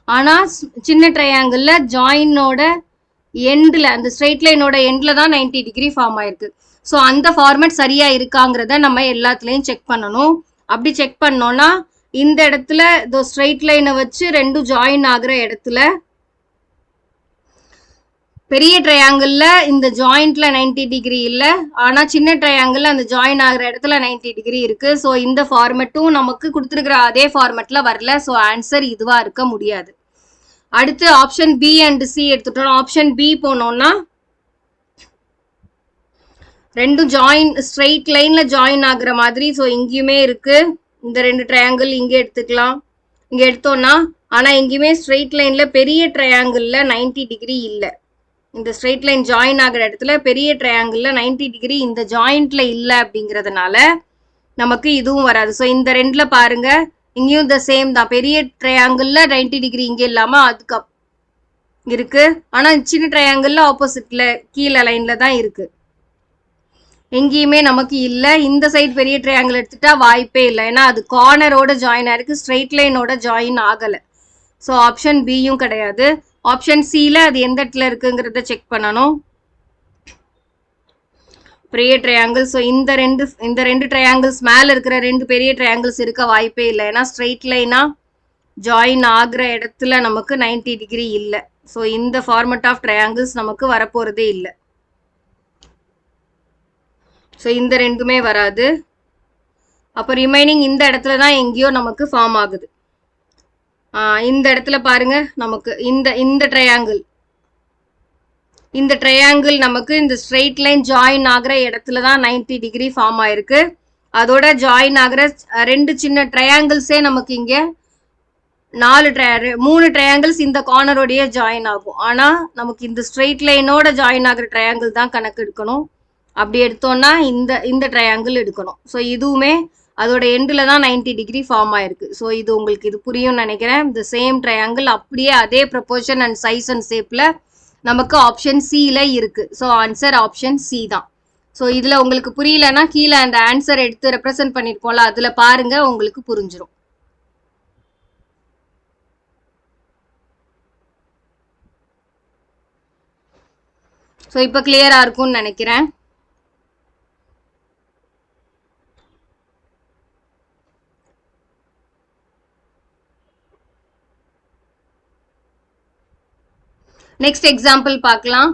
ஆனா சின்ன ட்ரையாங்கிள்ல ஜாயினோட எண்ட்ல அந்த ஸ்ட்ரெயிட் லைனோட எண்ட்ல தான் 90 டிகிரி ஃபார்ம் ஆயிருக்கு. ஸோ அந்த ஃபார்மேட் சரியா இருக்காங்கிறத நம்ம எல்லாத்துலயும் செக் பண்ணணும். அப்படி செக் பண்ணோம்னா இந்த இடத்துல ஸ்ட்ரெயிட் லைனை வச்சு ரெண்டும் ஜாயின் ஆகுற இடத்துல பெரிய ட்ரையாங்கிள்ல இந்த ஜாயிண்ட்ல 90 டிகிரி இல்ல, ஆனா சின்ன ட்ரையாங்கிள்ல அந்த ஜாயின் ஆகுற இடத்துல 90 டிகிரி இருக்கு. ஸோ இந்த ஃபார்மேட்டும் நமக்கு கொடுத்துருக்கிற அதே ஃபார்மேட்ல வரல. ஸோ ஆன்சர் இதுவா இருக்க முடியாது. அடுத்து ஆப்ஷன் பி அண்ட் சி எடுத்துட்டோம். ஆப்ஷன் பி போனோம்னா ரெண்டும் ஜாயின் ஸ்ட்ரெயிட் லைன்ல ஜாயின் ஆகுற மாதிரி. ஸோ இங்கேயுமே இருக்கு, இந்த ரெண்டு ட்ரையாங்கிள் இங்க எடுத்துக்கலாம். இங்க எடுத்தோம்னா ஆனா எங்கேயுமே ஸ்ட்ரெயிட் லைன்ல பெரிய ட்ரையாங்கிள்ல 90 டிகிரி இல்லை. இந்த ஸ்ட்ரெயிட் லைன் ஜாயின் ஆகிற இடத்துல பெரிய ட்ரையாங்கிள்ல 90 டிகிரி இந்த ஜாயிண்ட்ல இல்லை அப்படிங்கிறதுனால நமக்கு இதுவும் வராது. ஸோ இந்த ரெண்டுல பாருங்க, இங்கேயும் த சேம் தான், பெரிய ட்ரையாங்கிள்ல 90 டிகிரி இங்க இல்லாம அதுக்கு இருக்கு. ஆனா சின்ன ட்ரையாங்கிள்ல ஆப்போசிட்ல கீழே லைன்ல தான் இருக்கு. எங்கேயுமே நமக்கு இல்லை. இந்த சைடு பெரிய ட்ரையாங்கிள் எடுத்துட்டா வாய்ப்பே இல்லை, ஏன்னா அது கார்னரோட ஜாயின் ஆயிருக்கு, ஸ்ட்ரெயிட் லைனோட ஜாயின் ஆகலை. ஸோ ஆப்ஷன் பியும் கிடையாது. ஆப்ஷன் சில அது எந்த இடத்துல இருக்குங்கிறத செக் பண்ணணும். பெரிய ட்ரையாங்கிள். ஸோ இந்த ரெண்டு ட்ரையாங்கிள்ஸ் மேல இருக்கிற ரெண்டு பெரிய ட்ரையாங்கிள்ஸ் இருக்க வாய்ப்பே இல்லை, ஏன்னா ஸ்ட்ரெயிட் லைனா ஜாயின் ஆகுற இடத்துல நமக்கு 90 டிகிரி இல்லை. ஸோ இந்த ஃபார்மேட் ஆஃப் ட்ரையாங்கிள்ஸ் நமக்கு வரப்போறதே இல்லை. ஸோ இந்த ரெண்டுமே வராது. அப்போ ரிமைனிங் இந்த இடத்துல தான் எங்கேயோ நமக்கு ஃபார்ம் ஆகுது. இந்த இடத்துல பாருங்க, நமக்கு இந்த ட்ரையாங்கிள் நமக்கு இந்த ஸ்ட்ரெயிட் லைன் ஜாயின் ஆகுற இடத்துல தான் 90 டிகிரி ஃபார்ம் ஆயிருக்கு. அதோட ஜாயின் ஆகுற ரெண்டு சின்ன ட்ரையாங்கிள்ஸே நமக்கு இங்க 3 ட்ரையாங்கிள்ஸ் இந்த கார்னரோடைய ஜாயின் ஆகும். ஆனா நமக்கு இந்த ஸ்ட்ரெயிட் லைனோட ஜாயின் ஆகுற ட்ரையாங்கிள் தான் கணக்கு எடுக்கணும். அப்படி எடுத்தோம்னா இந்த ட்ரையாங்கிள் எடுக்கணும். ஸோ இதுவுமே அதோட எண்டில் தான் 90 டிகிரி ஃபார்ம் ஆயிருக்கு. ஸோ இது உங்களுக்கு இது புரியும்னு நினைக்கிறேன். இந்த சேம் ட்ரையாங்கிள் அப்படியே அதே ப்ரொபோர்ஷன் அண்ட் சைஸ் அண்ட் ஷேப்ல நமக்கு ஆப்ஷன் சில இருக்கு. ஸோ ஆன்சர் ஆப்ஷன் சி தான். ஸோ இதுல உங்களுக்கு புரியலன்னா கீழே அந்த ஆன்சர் எடுத்து ரெப்ரசென்ட் பண்ணிருக்கோம்ல, அதுல பாருங்க, உங்களுக்கு புரிஞ்சிடும். ஸோ இப்போ கிளியரா இருக்கும்னு நினைக்கிறேன். நெக்ஸ்ட் எக்ஸாம்பிள் பார்க்கலாம்.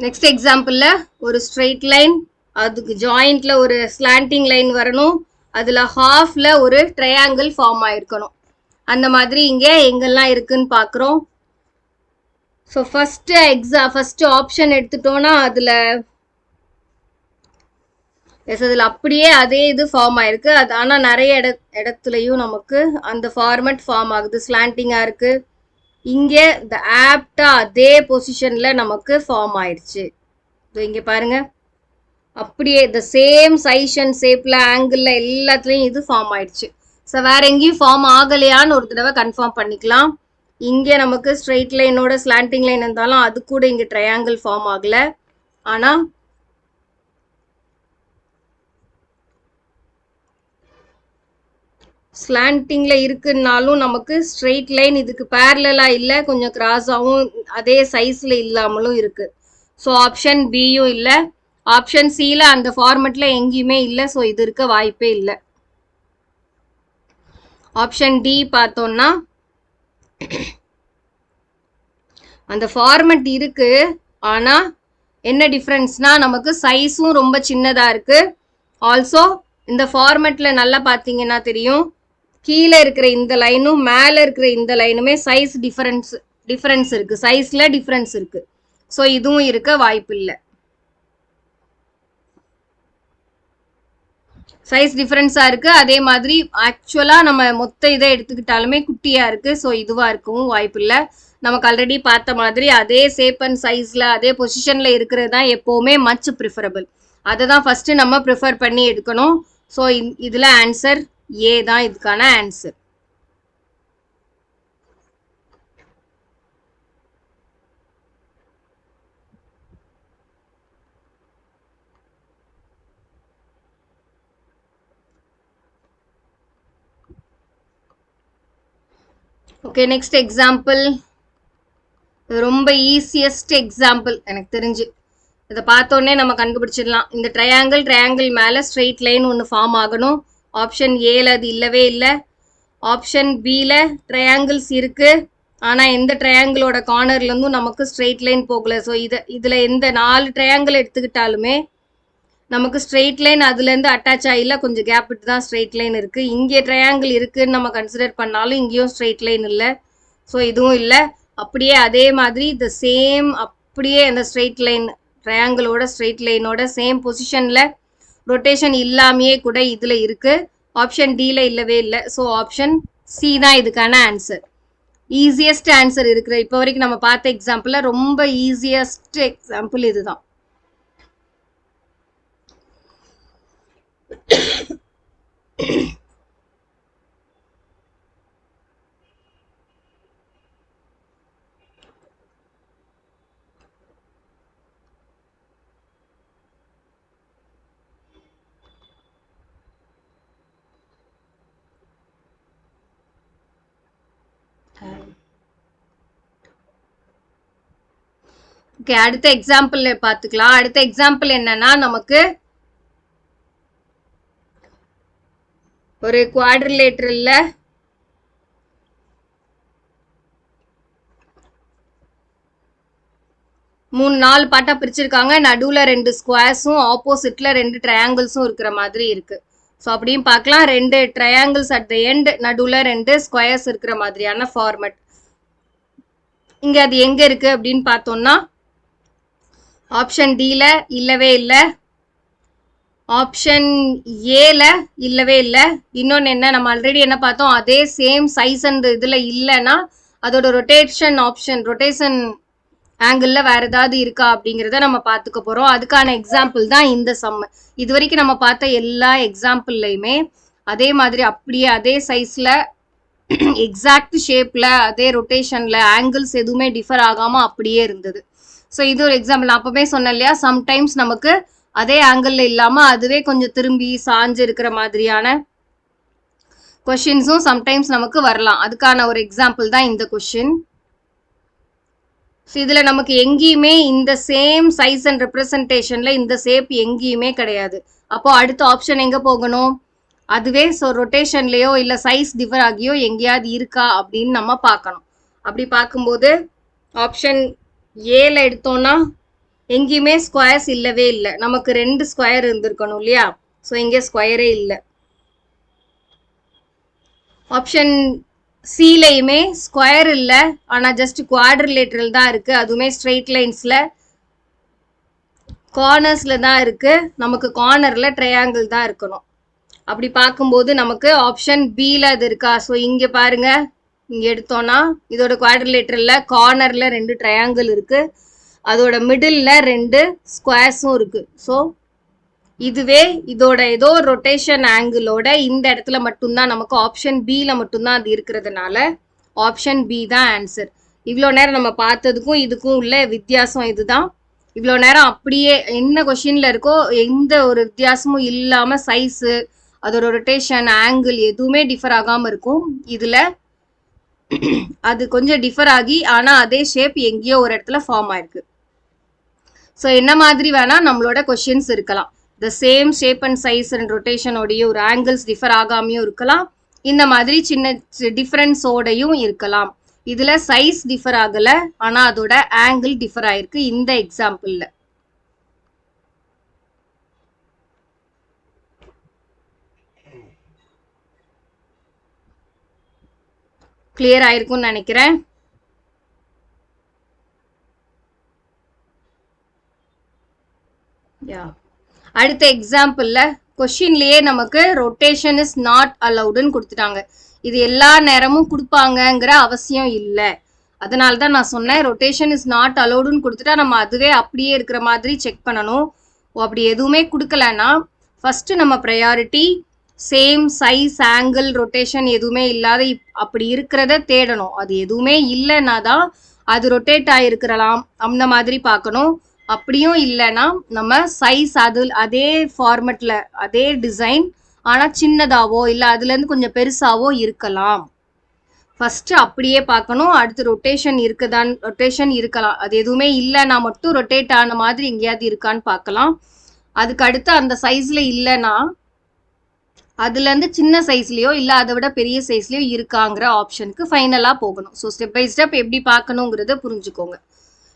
நெக்ஸ்ட் எக்ஸாம்பிள்ல ஒரு ஸ்ட்ரெயிட் லைன், அதுக்கு ஜாயிண்ட்ல ஒரு ஸ்லாண்டிங் லைன் வரணும், அதுல ஹாஃப்ல ஒரு ட்ரையாங்கிள் ஃபார்ம் ஆயிருக்கணும். அந்த மாதிரி இங்க எங்கெல்லாம் இருக்குன்னு பாக்குறோம். ஸோ ஃபர்ஸ்ட் ஆப்ஷன் எடுத்துட்டோம்னா அதுல அப்படியே அதே இது ஃபார்ம் ஆயிருக்கு. அது ஆனா நிறைய இடத்துலயும் நமக்கு அந்த ஃபார்மேட் ஃபார்ம் ஆகுது, ஸ்லாண்டிங்கா இருக்கு. இங்க இந்த ஆப்டா அதே பொசிஷன்ல நமக்கு ஃபார்ம் ஆயிடுச்சு. இங்க பாருங்க, அப்படியே இந்த சேம் சைஸ் அண்ட் ஷேப்ல ஆங்கிள் எல்லாத்துலயும் இது ஃபார்ம் ஆயிடுச்சு. ஸோ வேற எங்கேயும் ஃபார்ம் ஆகலையான்னு ஒரு தடவை கன்ஃபார்ம் பண்ணிக்கலாம். இங்க நமக்கு ஸ்ட்ரெயிட் லைனோட ஸ்லாண்டிங் லைன் இருந்தாலும் அது கூட இங்க ட்ரையாங்கிள் ஃபார்ம் ஆகல. ஆனா ஸ்லாண்டிங்ல இருக்குன்னாலும் நமக்கு ஸ்ட்ரெயிட் லைன் இதுக்கு பேரலா இல்ல, கொஞ்சம் கிராஸாவும் அதே சைஸ்ல இல்லாமலும் இருக்கு. ஸோ ஆப்ஷன் பியும் இல்ல. ஆப்ஷன் சில அந்த ஃபார்மேட்ல எங்கேயுமே இல்ல. ஸோ இது இருக்க வாய்ப்பே இல்லை. ஆப்ஷன் டி பார்த்தோம்னா அந்த ஃபார்மேட் இருக்கு, ஆனா என்ன டிஃபரன்ஸ்னா நமக்கு சைஸும் ரொம்ப சின்னதா இருக்கு. ஆல்சோ இந்த ஃபார்மேட்ல நல்லா பாத்தீங்கன்னா தெரியும், கீழே இருக்கிற இந்த லைனும் மேல இருக்கிற இந்த லைனுமே சைஸ் டிஃபரன்ஸ் இருக்கு, சைஸ்ல டிஃபரன்ஸ் இருக்கு. ஸோ இதுவும் இருக்க வாய்ப்பு இல்லை. சைஸ் டிஃபரன்ஸா இருக்கு. அதே மாதிரி ஆக்சுவலா நம்ம மொத்த இதை எடுத்துக்கிட்டாலுமே குட்டியா இருக்கு. ஸோ இதுவா இருக்கவும் வாய்ப்பு இல்லை. நமக்கு ஆல்ரெடி பார்த்த மாதிரி அதே ஷேப் அண்ட் சைஸ்ல அதே பொசிஷன்ல இருக்கிறது தான் எப்பவுமே மச் ப்ரிஃபரபிள். அதை தான் ஃபர்ஸ்ட் நம்ம ப்ரிஃபர் பண்ணி எடுக்கணும். ஸோ இதுல ஆன்சர் ஏ தான் இதுக்கான ஆன்சர். Okay, next example. ரொம்ப ஈஸியஸ்ட் எக்ஸாம்பிள் எனக்கு தெரிஞ்சு. இதை பார்த்தோன்னே நம்ம கண்டுபிடிச்சிடலாம். இந்த ட்ரையாங்கிள் மேலே ஸ்ட்ரெயிட் லைன் ஒன்று ஃபார்ம் ஆகணும். ஆப்ஷன் ஏல அது இல்லவே இல்லை. ஆப்ஷன் பியில் ட்ரையாங்கிள்ஸ் இருக்கு, ஆனால் எந்த ட்ரையாங்கிளோட கார்னர்லேருந்தும் நமக்கு ஸ்ட்ரெயிட் லைன் போகல. ஸோ இதில் எந்த 4 ட்ரையாங்கிள் எடுத்துக்கிட்டாலுமே நமக்கு ஸ்ட்ரெயிட் லைன் அதுலேருந்து அட்டாச் ஆகில, கொஞ்சம் கேப் விட்டு தான் ஸ்ட்ரெயிட் லைன் இருக்குது. இங்கே ட்ரையாங்கிள் இருக்குன்னு நம்ம கன்சிடர் பண்ணாலும் இங்கேயும் ஸ்ட்ரெயிட் லைன் இல்லை. ஸோ இதுவும் இல்லை. அப்படியே அதே மாதிரி த சேம் அப்படியே அந்த ஸ்ட்ரெயிட் லைன் ட்ரையாங்கிளோட ஸ்ட்ரெயிட் லைனோட சேம் பொசிஷனில் ரொட்டேஷன் இல்லாமையே கூட இதில் இருக்குது. ஆப்ஷன் டியில் இல்லவே இல்லை. ஸோ ஆப்ஷன் சி தான் இதுக்கான ஆன்சர். ஈஸியஸ்ட் ஆன்சர் இருக்கிற இப்போ வரைக்கும் நம்ம பார்த்த எக்ஸாம்பிளில் ரொம்ப ஈஸியஸ்ட் எக்ஸாம்பிள் இதுதான். ஓகே, அடுத்த எக்ஸாம்பிள் பார்த்துக்கலாம். அடுத்த எக்ஸாம்பிள் என்னன்னா, நமக்கு ஒரு குவாட்ரிலேட்டரல்ல மூணு 4 பார்ட்டா பிரிச்சிருக்காங்க. நடுவுல 2 ஸ்கொயர்ஸும் ஆப்போசிட்ல 2 ட்ரையாங்கிள்ஸும் இருக்கிற மாதிரி இருக்கு. ஸோ அப்படியும் பார்க்கலாம். 2 ட்ரையாங்கிள்ஸ் அட் த எண்ட், நடுவுல 2 ஸ்கொயர்ஸ் இருக்கிற மாதிரியான ஃபார்மட். இங்க அது எங்க இருக்கு அப்படின்னு பார்த்தோம்னா ஆப்ஷன் டில இல்லவே இல்லை. ஆப்ஷன் ஏல இல்லவே இல்லை. இன்னொன்று என்ன, நம்ம ஆல்ரெடி என்ன பார்த்தோம், அதே சேம் சைஸ் அண்ட் இதில் இல்லைன்னா அதோட ரொட்டேஷன் ஆங்கிள் வேற ஏதாவது இருக்கா அப்படிங்கிறத நம்ம பார்த்துக்க போகிறோம். அதுக்கான எக்ஸாம்பிள் தான் இந்த சம். இது வரைக்கும் நம்ம பார்த்த எல்லா எக்ஸாம்பிள்லையுமே அதே மாதிரி அப்படியே அதே சைஸில் எக்ஸாக்ட் ஷேப்பில் அதே ரொட்டேஷனில் ஆங்கிள்ஸ் எதுவுமே டிஃபர் ஆகாமல் அப்படியே இருந்தது. ஸோ இது ஒரு எக்ஸாம்பிள். நான் அப்பவே சொன்னேன் இல்லையா, சம்டைம்ஸ் நமக்கு அதே ஆங்கிள் இல்லாமல் அதுவே கொஞ்சம் திரும்பி சாஞ்சு இருக்கிற மாதிரியான கொஷின்ஸும் சம்டைம்ஸ் நமக்கு வரலாம். அதுக்கான ஒரு எக்ஸாம்பிள் தான் இந்த கொஷின். ஸோ இதில் நமக்கு எங்கேயுமே இந்த சேம் சைஸ் அண்ட் ரெப்ரசன்டேஷனில் இந்த ஷேப் எங்கேயுமே கிடையாது. அப்போ அடுத்த ஆப்ஷன் எங்கே போகணும், அதுவே ஸோ ரொட்டேஷன்லேயோ இல்லை சைஸ் டிஃபர் ஆகியோ எங்கேயாவது இருக்கா அப்படின்னு நம்ம பார்க்கணும். அப்படி பார்க்கும்போது ஆப்ஷன் ஏல எடுத்தோம்னா எங்கேயுமே ஸ்கொயர்ஸ் இல்லவே இல்லை. நமக்கு 2 ஸ்கொயர் இருந்திருக்கணும் இல்லையா, ஸோ இங்கே ஸ்கொயரே இல்லை. ஆப்ஷன் சிலையுமே ஸ்கொயர் இல்லை, ஆனால் ஜஸ்ட் குவாட்ரிலேட்டரல் தான் இருக்கு. அதுவுமே ஸ்ட்ரெயிட் லைன்ஸ்ல கார்னர்ஸ்ல தான் இருக்கு. நமக்கு கார்னர்ல ட்ரையாங்கிள் தான் இருக்கணும். அப்படி பார்க்கும்போது நமக்கு ஆப்ஷன் பில அது இருக்கா. ஸோ இங்க பாருங்க, இங்க எடுத்தோம்னா இதோட குவாட்ரிலேட்டரல்ல கார்னர்ல 2 ட்ரையாங்கிள் இருக்கு, அதோட மிடில்ல 2 ஸ்கொயர்ஸும் இருக்கு. ஸோ இதுவே இதோட ஏதோ ரொட்டேஷன் ஆங்கிளோட இந்த இடத்துல மட்டும்தான் நமக்கு ஆப்ஷன் பில மட்டும்தான் அது இருக்கிறதுனால ஆப்ஷன் பி தான் ஆன்சர். இவ்வளோ நேரம் நம்ம பார்த்ததுக்கும் இதுக்கும் உள்ள வித்தியாசம் இதுதான். இவ்வளோ நேரம் அப்படியே என்ன கொஷின்ல இருக்கோ எந்த ஒரு வித்தியாசமும் இல்லாம சைஸு அதோட ரொட்டேஷன் ஆங்கிள் எதுவுமே டிஃபர் ஆகாம இருக்கும். இதுல அது கொஞ்சம் டிஃபர் ஆகி ஆனா அதே ஷேப் எங்கேயோ ஒரு இடத்துல ஃபார்ம் ஆயிருக்கு. ஸோ என்ன மாதிரி வேணா நம்மளோட கொஷின்ஸ் இருக்கலாம். The same shape and size and ரொட்டேஷனோடையும் ஒரு ஆங்கிள்ஸ் டிஃபர் ஆகாமையும் இருக்கலாம், இந்த மாதிரி சின்ன டிஃபரன்ஸோடையும் இருக்கலாம். இதுல சைஸ் டிஃபர் ஆகல, ஆனா அதோட ஆங்கிள் டிஃபர் ஆயிருக்கு இந்த எக்ஸாம்பிள்ல. கிளியர் ஆயிருக்கும்னு நினைக்கிறேன். அடுத்த எக்ஸாம்பிள்ல கொஸ்டின்லயே நமக்கு ரொட்டேஷன் இஸ் நாட் அலவுடுன்னு கொடுத்துட்டாங்க. இது எல்லா நேரமும் கொடுப்பாங்கங்கிற அவசியம் இல்லை. அதனால தான் நான் சொன்னேன் ரொட்டேஷன் இஸ் நாட் அலவுடுன்னு கொடுத்துட்டா நம்ம அதுவே அப்படியே இருக்கிற மாதிரி செக் பண்ணணும். அப்படி எதுவுமே கொடுக்கலன்னா ஃபர்ஸ்ட் நம்ம priority same size angle rotation எதுவுமே இல்லாத அப்படி இருக்கிறத தேடணும். அது எதுவுமே இல்லைன்னா தான் அது ரொட்டேட் ஆகிருக்கலாம் அந்த மாதிரி பார்க்கணும். அப்படியும் இல்லைன்னா நம்ம சைஸ் அதே ஃபார்மெட்ல அதே டிசைன் ஆனா சின்னதாவோ இல்லை அதுலேருந்து கொஞ்சம் பெருசாவோ இருக்கலாம். ஃபர்ஸ்ட் அப்படியே பார்க்கணும். அடுத்து ரொட்டேஷன் இருக்கலாம். அது எதுவுமே இல்லைன்னா மட்டும் ரொட்டேட் ஆன மாதிரி எங்கேயாவது இருக்கான்னு பார்க்கலாம். அதுக்கு அடுத்து அந்த சைஸ்ல இல்லைன்னா அதுல இருந்து சின்ன சைஸ்லயோ இல்ல அதை விட பெரிய சைஸ்லயோ இருக்காங்கிற ஆப்ஷனுக்கு ஃபைனலா போகணும். ஸோ ஸ்டெப் பை ஸ்டெப் எப்படி பார்க்கணுங்கிறத புரிஞ்சுக்கோங்க.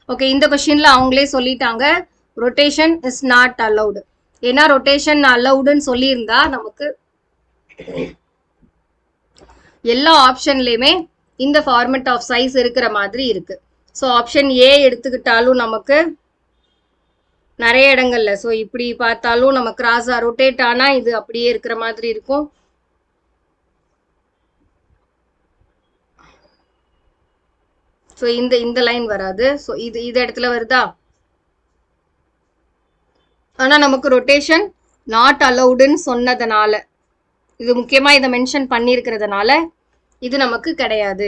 ஓகே, இந்த கொஸ்டின்ல அவங்களே சொல்லிட்டாங்க ரொட்டேஷன் இஸ் நாட் அலவுடு. ஏன்னா ரொட்டேஷன் அலவுடுன்னு சொல்லியிருந்தா நமக்கு எல்லா ஆப்ஷன்லயுமே இந்த ஃபார்மெட் ஆஃப் சைஸ் இருக்கிற மாதிரி இருக்கு. ஸோ ஆப்ஷன் ஏ எடுத்துக்கிட்டாலும் நமக்கு நிறைய இடங்கள்ல ஸோ இப்படி பார்த்தாலும் நம்ம கிராஸா ரொட்டேட் ஆனா இது அப்படியே இருக்கிற மாதிரி இருக்கும். ஸோ இந்த லைன் வராது. ஸோ இது இடத்துல வருதா? ஆனா நமக்கு ரொட்டேஷன் நாட் அலவுடுன்னு சொன்னதுனால இது முக்கியமா இதை மென்ஷன் பண்ணிருக்கிறதுனால இது நமக்கு கிடையாது.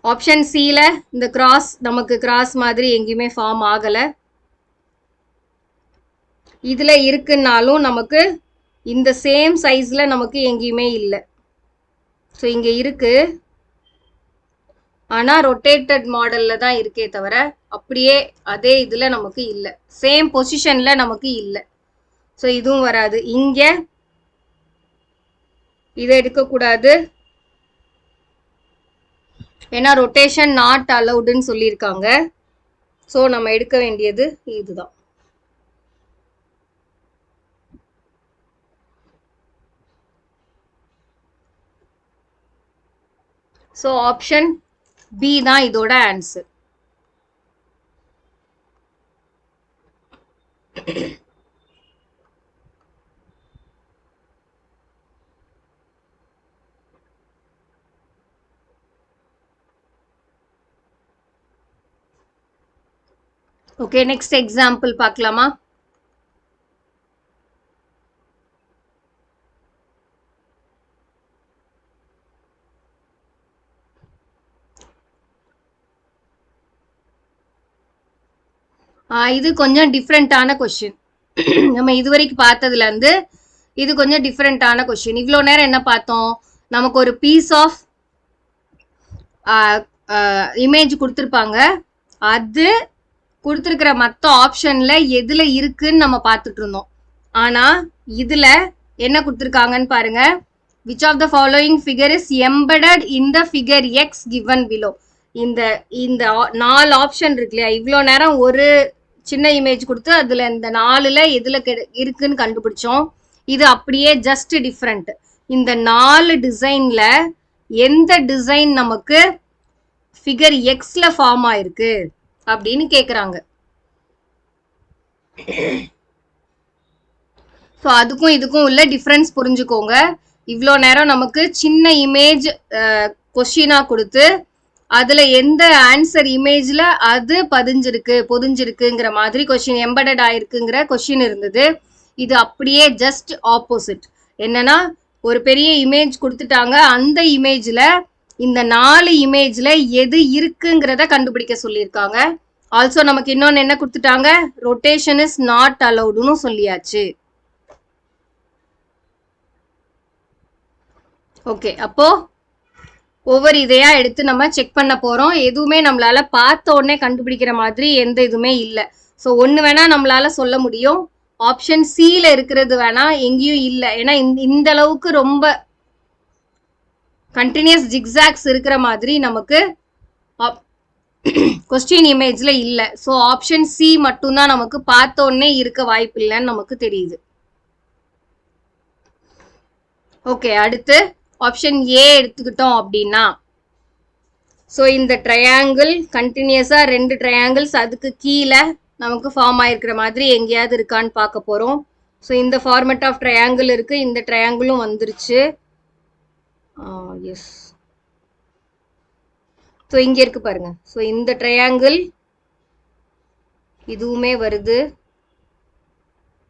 ஆப்ஷன் சில இந்த நமக்கு கிராஸ் மாதிரி எங்கேயுமே ஃபார்ம் ஆகல. இதுல இருக்குன்னாலும் நமக்கு இந்த சேம் சைஸ்ல நமக்கு எங்கேயுமே இல்லை. ஸோ இங்க இருக்கு ஆனா ரொட்டேட்டட் மாடல்ல தான் இருக்கே தவிர அப்படியே அதே இதுல நமக்கு இல்லை, சேம் பொசிஷன்ல நமக்கு இல்லை. ஸோ இதுவும் வராது. இங்க இதை எடுக்கக்கூடாது ஏன்னா ரொட்டேஷன் நாட் அலவுடுன்னு சொல்லியிருக்காங்க. ஸோ நம்ம எடுக்க வேண்டியது இதுதான். ஸோ ஆப்ஷன் பி தான் இதோட ஆன்சர். ஓகே, நெக்ஸ்ட் எக்ஸாம்பிள் பார்க்கலாமா? இது கொஞ்சம் டிஃப்ரெண்டான கொஸ்டின். நம்ம இதுவரைக்கும் பார்த்ததுல இருந்து இது கொஞ்சம் டிஃப்ரெண்டான கொஸ்டின். இவ்வளோ நேரம் என்ன பார்த்தோம்? நமக்கு ஒரு பீஸ் ஆஃப் இமேஜ் கொடுத்துருப்பாங்க. அது கொடுத்துருக்கிற மற்ற ஆப்ஷன்ல எதுல இருக்குன்னு நம்ம பார்த்துட்டு இருந்தோம். ஆனா இதுல என்ன கொடுத்துருக்காங்கன்னு பாருங்க. which of the following figure is embedded in the figure x given below. இந்த 4 ஆப்ஷன் இருக்கு இல்லையா? இவ்வளோ நேரம் ஒரு சின்ன இமேஜ் கொடுத்து அதுல இந்த 4ல எதுல இருக்குன்னு கண்டுபிடிச்சோம். இது அப்படியே ஜஸ்ட் டிஃப்ரெண்ட். இந்த 4 டிசைன்ல எந்த டிசைன் நமக்கு ஃபிகர் எக்ஸ்ல ஃபார்ம் ஆயிருக்கு அப்படின்னு கேக்குறாங்க. ஸோ அதுக்கும் இதுக்கும் உள்ள டிஃப்ரென்ஸ் புரிஞ்சுக்கோங்க. இவ்வளோ நேரம் நமக்கு சின்ன இமேஜ் கொஸ்டினா கொடுத்து அதுல எந்த ஆன்சர் இமேஜ்ல அது பொதிஞ்சிருக்குங்கிற மாதிரி கொஸ்டின் எம்பெடட் ஆயிருக்குங்கிற கொஸ்டின் இருந்தது. இது அப்படியே ஜஸ்ட் ஆப்போசிட். என்னன்னா ஒரு பெரிய இமேஜ் கொடுத்துட்டாங்க. அந்த இமேஜ்ல இந்த 4 இமேஜ்ல எது இருக்குங்கிறத கண்டுபிடிக்க சொல்லியிருக்காங்க. ஆல்சோ நமக்கு இன்னொன்னு என்ன கொடுத்துட்டாங்க? ரொட்டேஷன் இஸ் நாட் அலவுடுன்னு சொல்லியாச்சு. ஓகே, அப்போ ஒவ்வொரு இதையா எடுத்து நம்ம செக் பண்ண போறோம். எதுவுமே நம்மளால பார்த்த உடனே கண்டுபிடிக்கிற மாதிரி எந்த இதுவுமே இல்லை. ஸோ ஒன்று வேணா நம்மளால சொல்ல முடியும், ஆப்ஷன் சில இருக்கிறது வேணா எங்கேயும் இல்லை. ஏன்னா இந்த அளவுக்கு ரொம்ப கண்டினியூஸ் ஜிக்ஸாக்ஸ் இருக்கிற மாதிரி நமக்கு கொஸ்டின் இமேஜ்ல இல்லை. ஸோ ஆப்ஷன் சி மட்டும்தான் நமக்கு பார்த்த உடனே இருக்க வாய்ப்பு இல்லைன்னு நமக்கு தெரியுது. ஓகே, அடுத்து ஆப்ஷன் ஏ எடுத்துக்கிட்டோம் அப்படின்னா, ஸோ இந்த ட்ரையாங்கிள் கண்டினியூஸா 2 ட்ரையாங்கிள்ஸ் அதுக்கு கீழே நமக்கு ஃபார்ம் ஆயிருக்கிற மாதிரி எங்கேயாவது இருக்கான்னு பார்க்க போறோம். ஸோ இந்த ஃபார்மேட் ஆஃப் ட்ரையாங்கிள் இருக்கு, இந்த ட்ரையாங்கிளும் வந்துருச்சு. எஸ், ஸோ இங்க இருக்கு பாருங்க. ஸோ இந்த ட்ரையாங்கிள் இதுவுமே வருது.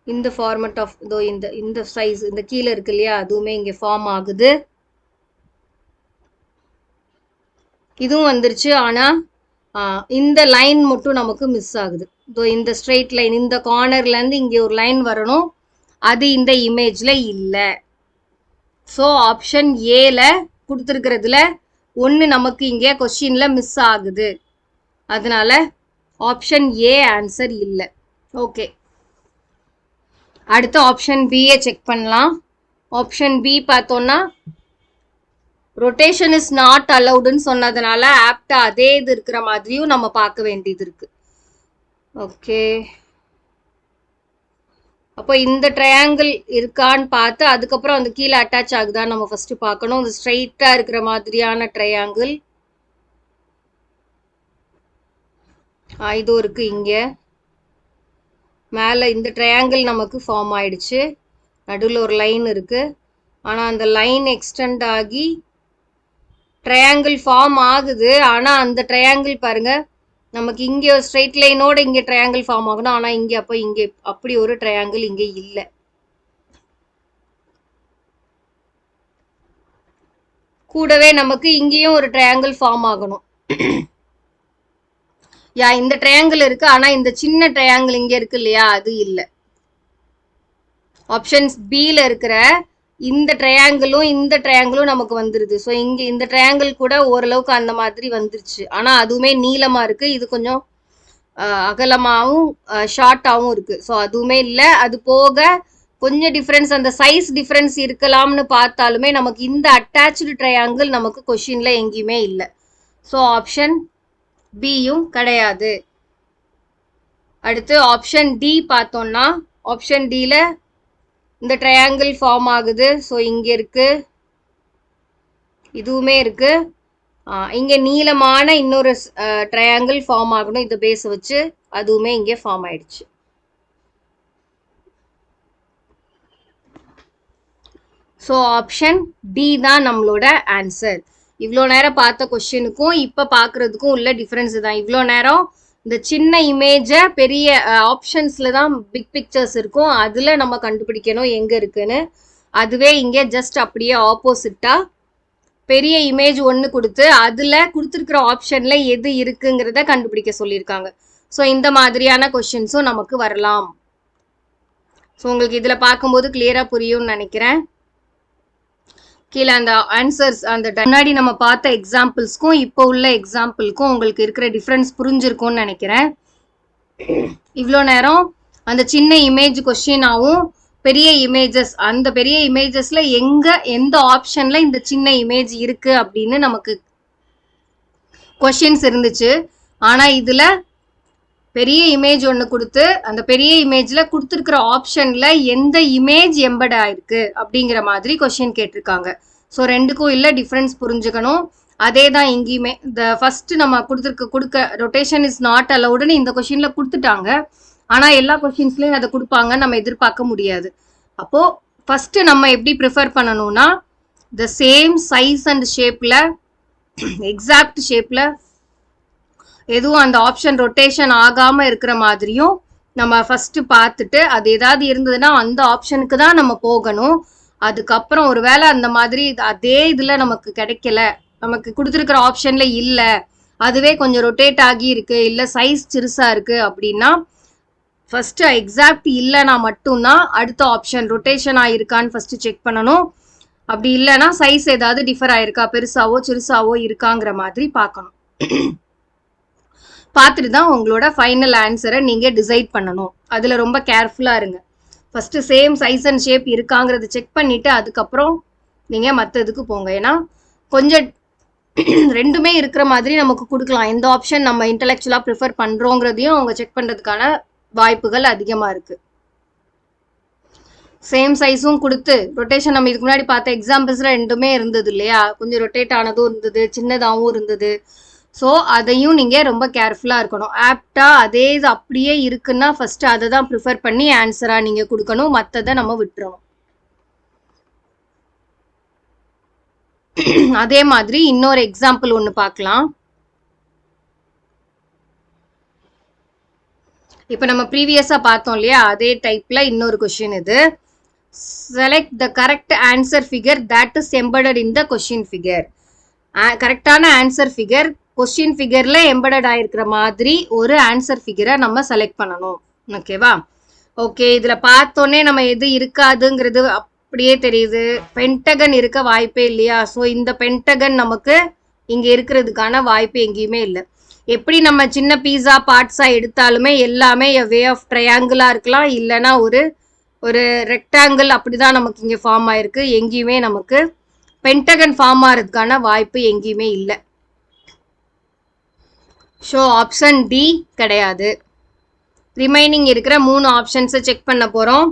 இந்த ஃபார்மேட் ஆஃப் இதோ இந்த சைஸ் இந்த கீழே இருக்கு இல்லையா, அதுவுமே இங்க ஃபார்ம் ஆகுது. இதுவும் வந்துருச்சு. ஆனா இந்த லைன் மட்டும் நமக்கு மிஸ் ஆகுது. இதோ இந்த ஸ்ட்ரெயிட் லைன், இந்த கார்னர்ல இருந்து இங்க ஒரு லைன் வரணும், அது இந்த இமேஜ்ல இல்ல. ஸோ ஆப்ஷன் ஏல கொடுத்துருக்கிறதுல ஒன்று நமக்கு இங்கே கொஸ்டின்ல மிஸ் ஆகுது. அதனால ஆப்ஷன் ஏ ஆன்சர் இல்லை. ஓகே, அடுத்து ஆப்ஷன் பியை செக் பண்ணலாம். ஆப்ஷன் பி பார்த்தோம்னா ரொட்டேஷன் இஸ் நாட் அலவுடுன்னு சொன்னதுனால ஆப்டா அதே இது இருக்கிற மாதிரியும் நம்ம பார்க்க வேண்டியது இருக்கு. ஓகே, அப்போ இந்த ட்ரையாங்கிள் இருக்கான்னு பார்த்து அதுக்கப்புறம் அந்த கீழே அட்டாச் ஆகுதான்னு நம்ம ஃபர்ஸ்ட் பார்க்கணும். இது ஸ்ட்ரைட்டா இருக்கிற மாதிரியான ட்ரையாங்கிள் இது இருக்கு. இங்க மேல இந்த ட்ரையாங்கிள் நமக்கு ஃபார்ம் ஆயிடுச்சு. நடுவில் ஒரு லைன் இருக்கு. ஆனா அந்த லைன் எக்ஸ்டெண்ட் ஆகி ட்ரையாங்கிள் ஃபார்ம் ஆகுது. ஆனா அந்த ட்ரையாங்கிள் பாருங்க, நமக்கு இங்க ஒரு ஸ்ட்ரெயிட் லைனோட இங்க ட்ரையாங்கிள் ஃபார்ம் ஆகணும். ஆனா இங்க அப்ப இங்க அப்படி ஒரு ட்ரையாங்கிள் இங்க இல்ல. கூடவே நமக்கு இங்கேயும் ஒரு ட்ரையாங்கிள் ஃபார்ம் ஆகணும். இந்த ட்ரையாங்கிள் இருக்கு, ஆனா இந்த சின்ன ட்ரையாங்கிள் இங்க இருக்கு இல்லையா, அது இல்ல. ஆப்ஷன்ஸ் பில இருக்கிற இந்த ட்ரையாங்கிளும் நமக்கு வந்துருது. ஸோ இங்க இந்த ட்ரையாங்கிள் கூட ஓரளவுக்கு அந்த மாதிரி வந்துருச்சு. ஆனா அதுவுமே நீளமா இருக்கு, இது கொஞ்சம் அகலமாவும் ஷார்ட்டாவும் இருக்கு. ஸோ அதுவுமே இல்லை. அது போக கொஞ்சம் டிஃபரன்ஸ், அந்த சைஸ் டிஃபரன்ஸ் இருக்கலாம்னு பார்த்தாலுமே நமக்கு இந்த அட்டாச்சு ட்ரையாங்கிள் நமக்கு கொஸ்டின்ல எங்கேயுமே இல்லை. ஸோ ஆப்ஷன் பியும் கிடையாது. அடுத்து ஆப்ஷன் டி பார்த்தோம்னா, ஆப்ஷன் டில இந்த ட்ரையாங்கிள் ஃபார்ம் ஆகுது. ஸோ இங்க இருக்கு, இதுவுமே இருக்கு. இங்க நீளமான இன்னொரு ட்ரையாங்கிள் ஃபார்ம் ஆகணும் இந்த பேஸ் வச்சு, அதுவுமே இங்க ஃபார்ம் ஆயிடுச்சு. ஸோ ஆப்ஷன் டி தான் நம்மளோட ஆன்சர். இவ்வளோ நேரம் பார்த்த கொஸ்டினுக்கும் இப்போ பார்க்கறதுக்கும் உள்ள டிஃபரன்ஸ் தான். இவ்வளோ நேரம் இந்த சின்ன இமேஜை பெரிய ஆப்ஷன்ஸ்ல தான் பிக் பிக்சர்ஸ் இருக்கும், அதுல நம்ம கண்டுபிடிக்கணும் எங்க இருக்குன்னு. அதுவே இங்கே ஜஸ்ட் அப்படியே ஆப்போசிட்டா பெரிய இமேஜ் ஒன்று கொடுத்து அதுல கொடுத்துருக்கிற ஆப்ஷன்ல எது இருக்குங்கிறத கண்டுபிடிக்க சொல்லியிருக்காங்க. ஸோ இந்த மாதிரியான கொஸ்டின்ஸும் நமக்கு வரலாம். ஸோ உங்களுக்கு இதுல பார்க்கும்போது கிளியரா புரியும்னு நினைக்கிறேன். கீழே அந்த ஆன்சர்ஸ் அந்த முன்னாடி நம்ம பார்த்த எக்ஸாம்பிள்ஸ்க்கும் இப்போ உள்ள எக்ஸாம்பிளுக்கும் உங்களுக்கு இருக்கிற டிஃப்ரென்ஸ் புரிஞ்சிருக்கும்னு நினைக்கிறேன். இவ்வளோ நேரம் அந்த சின்ன இமேஜ் கொஸ்டினாவும் பெரிய இமேஜஸ், அந்த பெரிய இமேஜஸ்ல எந்த ஆப்ஷன்ல இந்த சின்ன இமேஜ் இருக்கு அப்படின்னு நமக்கு கொஸ்டின்ஸ் இருந்துச்சு. ஆனா இதுல பெரிய இமேஜ் ஒன்று கொடுத்து அந்த பெரிய இமேஜ்ல கொடுத்துருக்கிற ஆப்ஷன்ல எந்த இமேஜ் எம்பட் ஆயிருக்கு அப்படிங்கிற மாதிரி கொஸ்டின் கேட்டிருக்காங்க. ஸோ ரெண்டுக்கும் இல்லை டிஃப்ரென்ஸ் புரிஞ்சுக்கணும். அதே தான் இங்கேயுமே இந்த ஃபர்ஸ்ட் நம்ம கொடுக்க ரொட்டேஷன் இஸ் நாட் அலவுடுன்னு இந்த கொஸ்டின்ல கொடுத்துட்டாங்க. ஆனா எல்லா கொஸ்டின்ஸ்லயும் அதை கொடுப்பாங்க நம்ம எதிர்பார்க்க முடியாது. அப்போ ஃபர்ஸ்ட் நம்ம எப்படி ப்ரிஃபர் பண்ணணும்னா, த சேம் சைஸ் அண்ட் ஷேப்ல எக்ஸாக்ட் ஷேப்ல எதுவும் அந்த ஆப்ஷன் ரொட்டேஷன் ஆகாம இருக்கிற மாதிரியும் நம்ம ஃபர்ஸ்ட் பார்த்துட்டு அது ஏதாவது இருந்ததுன்னா அந்த ஆப்ஷனுக்கு தான் நம்ம போகணும். அதுக்கப்புறம் ஒருவேளை அந்த மாதிரி அதே இதுல நமக்கு கிடைக்கல, நமக்கு கொடுத்துருக்கிற ஆப்ஷன்ல இல்ல, அதுவே கொஞ்சம் ரொட்டேட் ஆகி இருக்கு, இல்ல சைஸ் சிறுசா இருக்கு அப்படின்னா ஃபர்ஸ்ட் எக்ஸாக்ட் இல்லைன்னா மட்டும்தான் அடுத்த ஆப்ஷன் ரொட்டேஷன் ஆயிருக்கான்னு ஃபர்ஸ்ட் செக் பண்ணணும். அப்படி இல்லைன்னா சைஸ் ஏதாவது டிஃபர் ஆயிருக்கா, பெருசாவோ சிறுசாவோ இருக்காங்கிற மாதிரி பார்க்கணும். பார்த்துட்டு தான் உங்களோட ஃபைனல் ஆன்சரை நீங்க டிசைட் பண்ணணும். அதுல ரொம்ப கேர்ஃபுல்லா இருங்க. First same size and shape இருக்காங்கிறத செக் பண்ணிட்டு அதுக்கப்புறம் நீங்க மற்றதுக்கு போங்க. ஏன்னா கொஞ்சம் ரெண்டுமே இருக்கிற மாதிரி நமக்கு கொடுக்கலாம். எந்த ஆப்ஷன் நம்ம இன்டெலெக்சுவலா ப்ரிஃபர் பண்றோங்கிறதையும் அவங்க செக் பண்றதுக்கான வாய்ப்புகள் அதிகமா இருக்கு. சேம் சைஸும் கொடுத்து ரொட்டேஷன் நம்ம இதுக்கு முன்னாடி பார்த்த எக்ஸாம்பிள்ஸ்ல ரெண்டுமே இருந்தது இல்லையா, கொஞ்சம் ரொட்டேட் ஆனதும் இருந்தது, சின்னதாகவும் இருந்தது. ஸோ அதையும் நீங்கள் ரொம்ப கேர்ஃபுல்லாக இருக்கணும். ஆப்டாக அதே இது அப்படியே இருக்குன்னா ஃபஸ்ட்டு அதை தான் ப்ரிஃபர் பண்ணி ஆன்சராக நீங்கள் கொடுக்கணும், மற்றதை நம்ம விட்டுறணும். அதே மாதிரி இன்னொரு எக்ஸாம்பிள் ஒன்று பார்க்கலாம். இப்போ நம்ம ப்ரீவியஸாக பார்த்தோம் இல்லையா, அதே டைப்பில் இன்னொரு கொஷின் இது. Select the correct answer figure that is embedded in the question figure. கரெக்டான ஆன்சர் ஃபிகர் கொஸ்டின் ஃபிகர்ல எம்பெடட் ஆயிருக்கிற மாதிரி ஒரு ஆன்சர் ஃபிகரை நம்ம செலக்ட் பண்ணணும். ஓகேவா? ஓகே, இதுல பார்த்தோன்னே நம்ம எது இருக்காதுங்கிறது அப்படியே தெரியுது. பென்டகன் இருக்க வாய்ப்பே இல்லையா? ஸோ இந்த பென்டகன் நமக்கு இங்க இருக்கிறதுக்கான வாய்ப்பு எங்கேயுமே இல்லை. எப்படி நம்ம சின்ன பீஸா பார்ட்ஸா எடுத்தாலுமே எல்லாமே வே ஆஃப் ட்ரையாங்கிளா இருக்கலாம், இல்லைன்னா ஒரு ஒரு ரெக்டாங்கிள் அப்படிதான் நமக்கு இங்க ஃபார்ம் ஆயிருக்கு. எங்கேயுமே நமக்கு பென்டகன் ஃபார்ம் ஆகிறதுக்கான வாய்ப்பு எங்கேயுமே இல்லை. ஸோ ஆப்ஷன் டி கிடையாது. ரிமைனிங் இருக்கிற 3 ஆப்ஷன்ஸை செக் பண்ண போகிறோம்.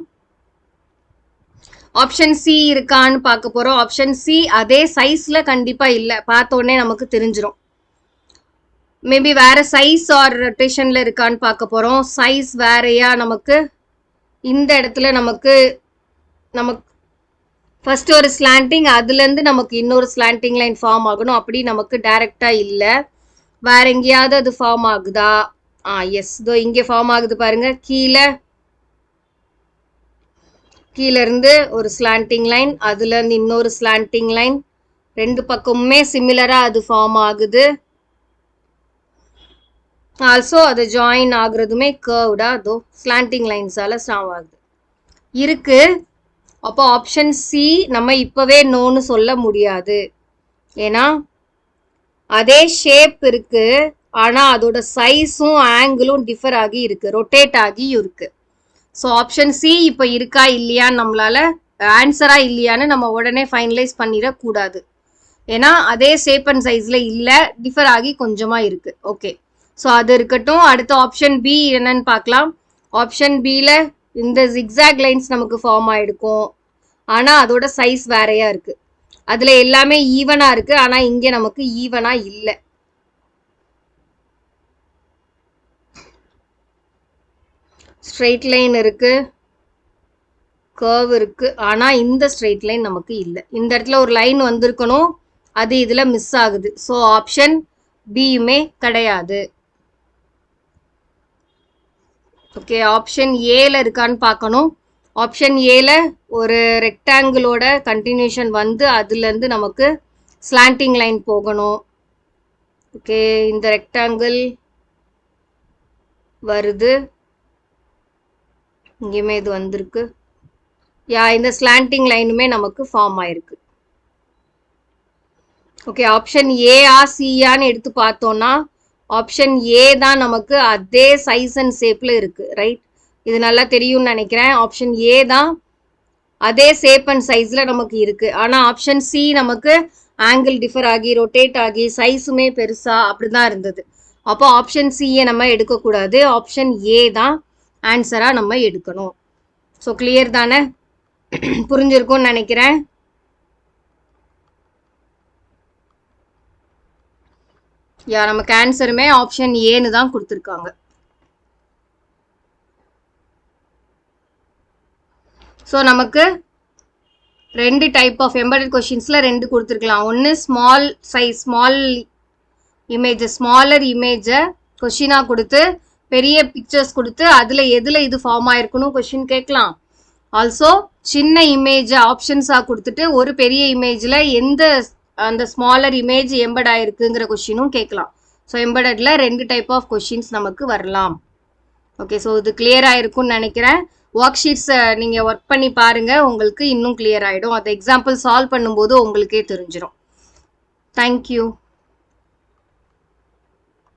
ஆப்ஷன் சி இருக்கான்னு பார்க்க போகிறோம். ஆப்ஷன் சி அதே சைஸில் கண்டிப்பாக இல்லை, பார்த்தோன்னே நமக்கு தெரிஞ்சிடும். மேபி வேற சைஸ் ஆர் ரொட்டேஷனில் இருக்கான்னு பார்க்க போகிறோம். சைஸ் வேறையா நமக்கு இந்த இடத்துல நமக்கு ஃபர்ஸ்ட் ஒரு ஸ்லாண்டிங், அதுலேருந்து நமக்கு இன்னொரு ஸ்லாண்டிங் லைன் ஃபார்ம் ஆகணும். அப்படி நமக்கு டைரக்டாக இல்லை, வேற எங்கேயாவது அது ஃபார்ம் ஆகுதா? எஸ், இதோ இங்கே ஃபார்ம் ஆகுது பாருங்க. கீழே இருந்து ஒரு ஸ்லாண்டிங் லைன், அதுல இருந்து இன்னொரு ஸ்லாண்டிங் லைன், ரெண்டு பக்கமுமே சிமிலரா அது ஃபார்ம் ஆகுது. ஆல்சோ அது ஜாயின் ஆகுறதுமே கர்வ்டா அதோ ஸ்லாண்டிங் லைன்ஸால ஃபார்ம் ஆகுது இருக்கு. அப்போ ஆப்ஷன் சி நம்ம இப்பவே நோன்னு சொல்ல முடியாது. ஏன்னா அதே ஷேப் இருக்கு, ஆனா அதோட சைஸும் ஆங்கிளும் டிஃபர் ஆகி இருக்கு, ரொட்டேட் ஆகி இருக்கு. ஸோ ஆப்ஷன் சி இப்போ இருக்கா இல்லையான்னு நம்மளால ஆன்சரா இல்லையான்னு நம்ம உடனே ஃபைனலைஸ் பண்ணிடக்கூடாது. ஏன்னா அதே ஷேப் அண்ட் சைஸ்ல இல்லை, டிஃபர் ஆகி கொஞ்சமா இருக்கு. ஓகே, ஸோ அது இருக்கட்டும். அடுத்த ஆப்ஷன் பி என்னன்னு பார்க்கலாம். ஆப்ஷன் பில இந்த ஜிக்ஸாக் லைன்ஸ் நமக்கு ஃபார்ம் ஆயிருக்கும், ஆனா அதோட சைஸ் வேறையா இருக்கு. அதுல எல்லாமே ஈவனா இருக்கு, ஆனா இங்க நமக்கு ஈவனா இல்லை. ஸ்ட்ரெயிட் லைன் இருக்கு, கர்வ் இருக்கு, ஆனா இந்த ஸ்ட்ரெயிட் லைன் நமக்கு இல்லை. இந்த இடத்துல ஒரு லைன் வந்திருக்கணும், அது இதுல மிஸ் ஆகுது. ஸோ ஆப்ஷன் பியுமே கிடையாது. ஓகே, ஆப்ஷன் ஏல இருக்கான்னு பார்க்கணும். ஆப்ஷன் ஏல ஒரு ரெக்டாங்கிளோட கண்டினியூஷன் வந்து அதுலேருந்து நமக்கு ஸ்லாண்டிங் லைன் போகணும். ஓகே, இந்த ரெக்டாங்கிள் வருது, இங்கேயுமே இது வந்திருக்கு. இந்த ஸ்லாண்டிங் லைனுமே நமக்கு ஃபார்ம் ஆயிருக்கு. ஓகே, ஆப்ஷன் ஏஆ சியான்னு எடுத்து பார்த்தோம்னா ஆப்ஷன் ஏ தான் நமக்கு அதே சைஸ் அண்ட் ஷேப்ல இருக்கு. ரைட், இது நல்லா தெரியும்னு நினைக்கிறேன். ஆப்ஷன் ஏ தான் அதே ஷேப் அண்ட் சைஸ்ல நமக்கு இருக்கு. ஆனா ஆப்ஷன் சி நமக்கு ஆங்கிள் டிஃபர் ஆகி ரொட்டேட் ஆகி சைஸுமே பெருசா அப்படிதான் இருந்தது. அப்போ ஆப்ஷன் சியை நம்ம எடுக்கக்கூடாது, ஆப்ஷன் ஏ தான் ஆன்சரா நம்ம எடுக்கணும். ஸோ கிளியர் தானே? புரிஞ்சிருக்கும்னு நினைக்கிறேன். நமக்கு ஆன்சருமே ஆப்ஷன் ஏன்னு தான் கொடுத்துருக்காங்க. ஸோ நமக்கு ரெண்டு டைப் ஆஃப் எம்பெடட் கொஷின்ஸ்ல ரெண்டு கொடுத்துருக்கலாம். ஒன்று small size small image smaller இமேஜை கொஷினா கொடுத்து பெரிய பிக்சர்ஸ் கொடுத்து அதுல எதுல இது ஃபார்ம் ஆயிருக்கணும் கொஷின் கேட்கலாம். ஆல்சோ சின்ன இமேஜ் ஆப்ஷன்ஸா கொடுத்துட்டு ஒரு பெரிய இமேஜ்ல எந்த அந்த ஸ்மாலர் இமேஜ் எம்பெட் ஆயிருக்குங்கிற கொஷினும் கேட்கலாம். ஸோ எம்பெடட்ல ரெண்டு டைப் ஆஃப் கொஷின்ஸ் நமக்கு வரலாம். ஓகே, ஸோ இது கிளியர் ஆயிருக்கும்னு நினைக்கிறேன். ஒர்க் ஷீட்ஸை நீங்கள் ஒர்க் பண்ணி பாருங்க, உங்களுக்கு இன்னும் கிளியர் ஆகிடும். அதை எக்ஸாம்பிள் சால்வ் பண்ணும்போது உங்களுக்கே தெரிஞ்சிடும். தேங்க்யூ.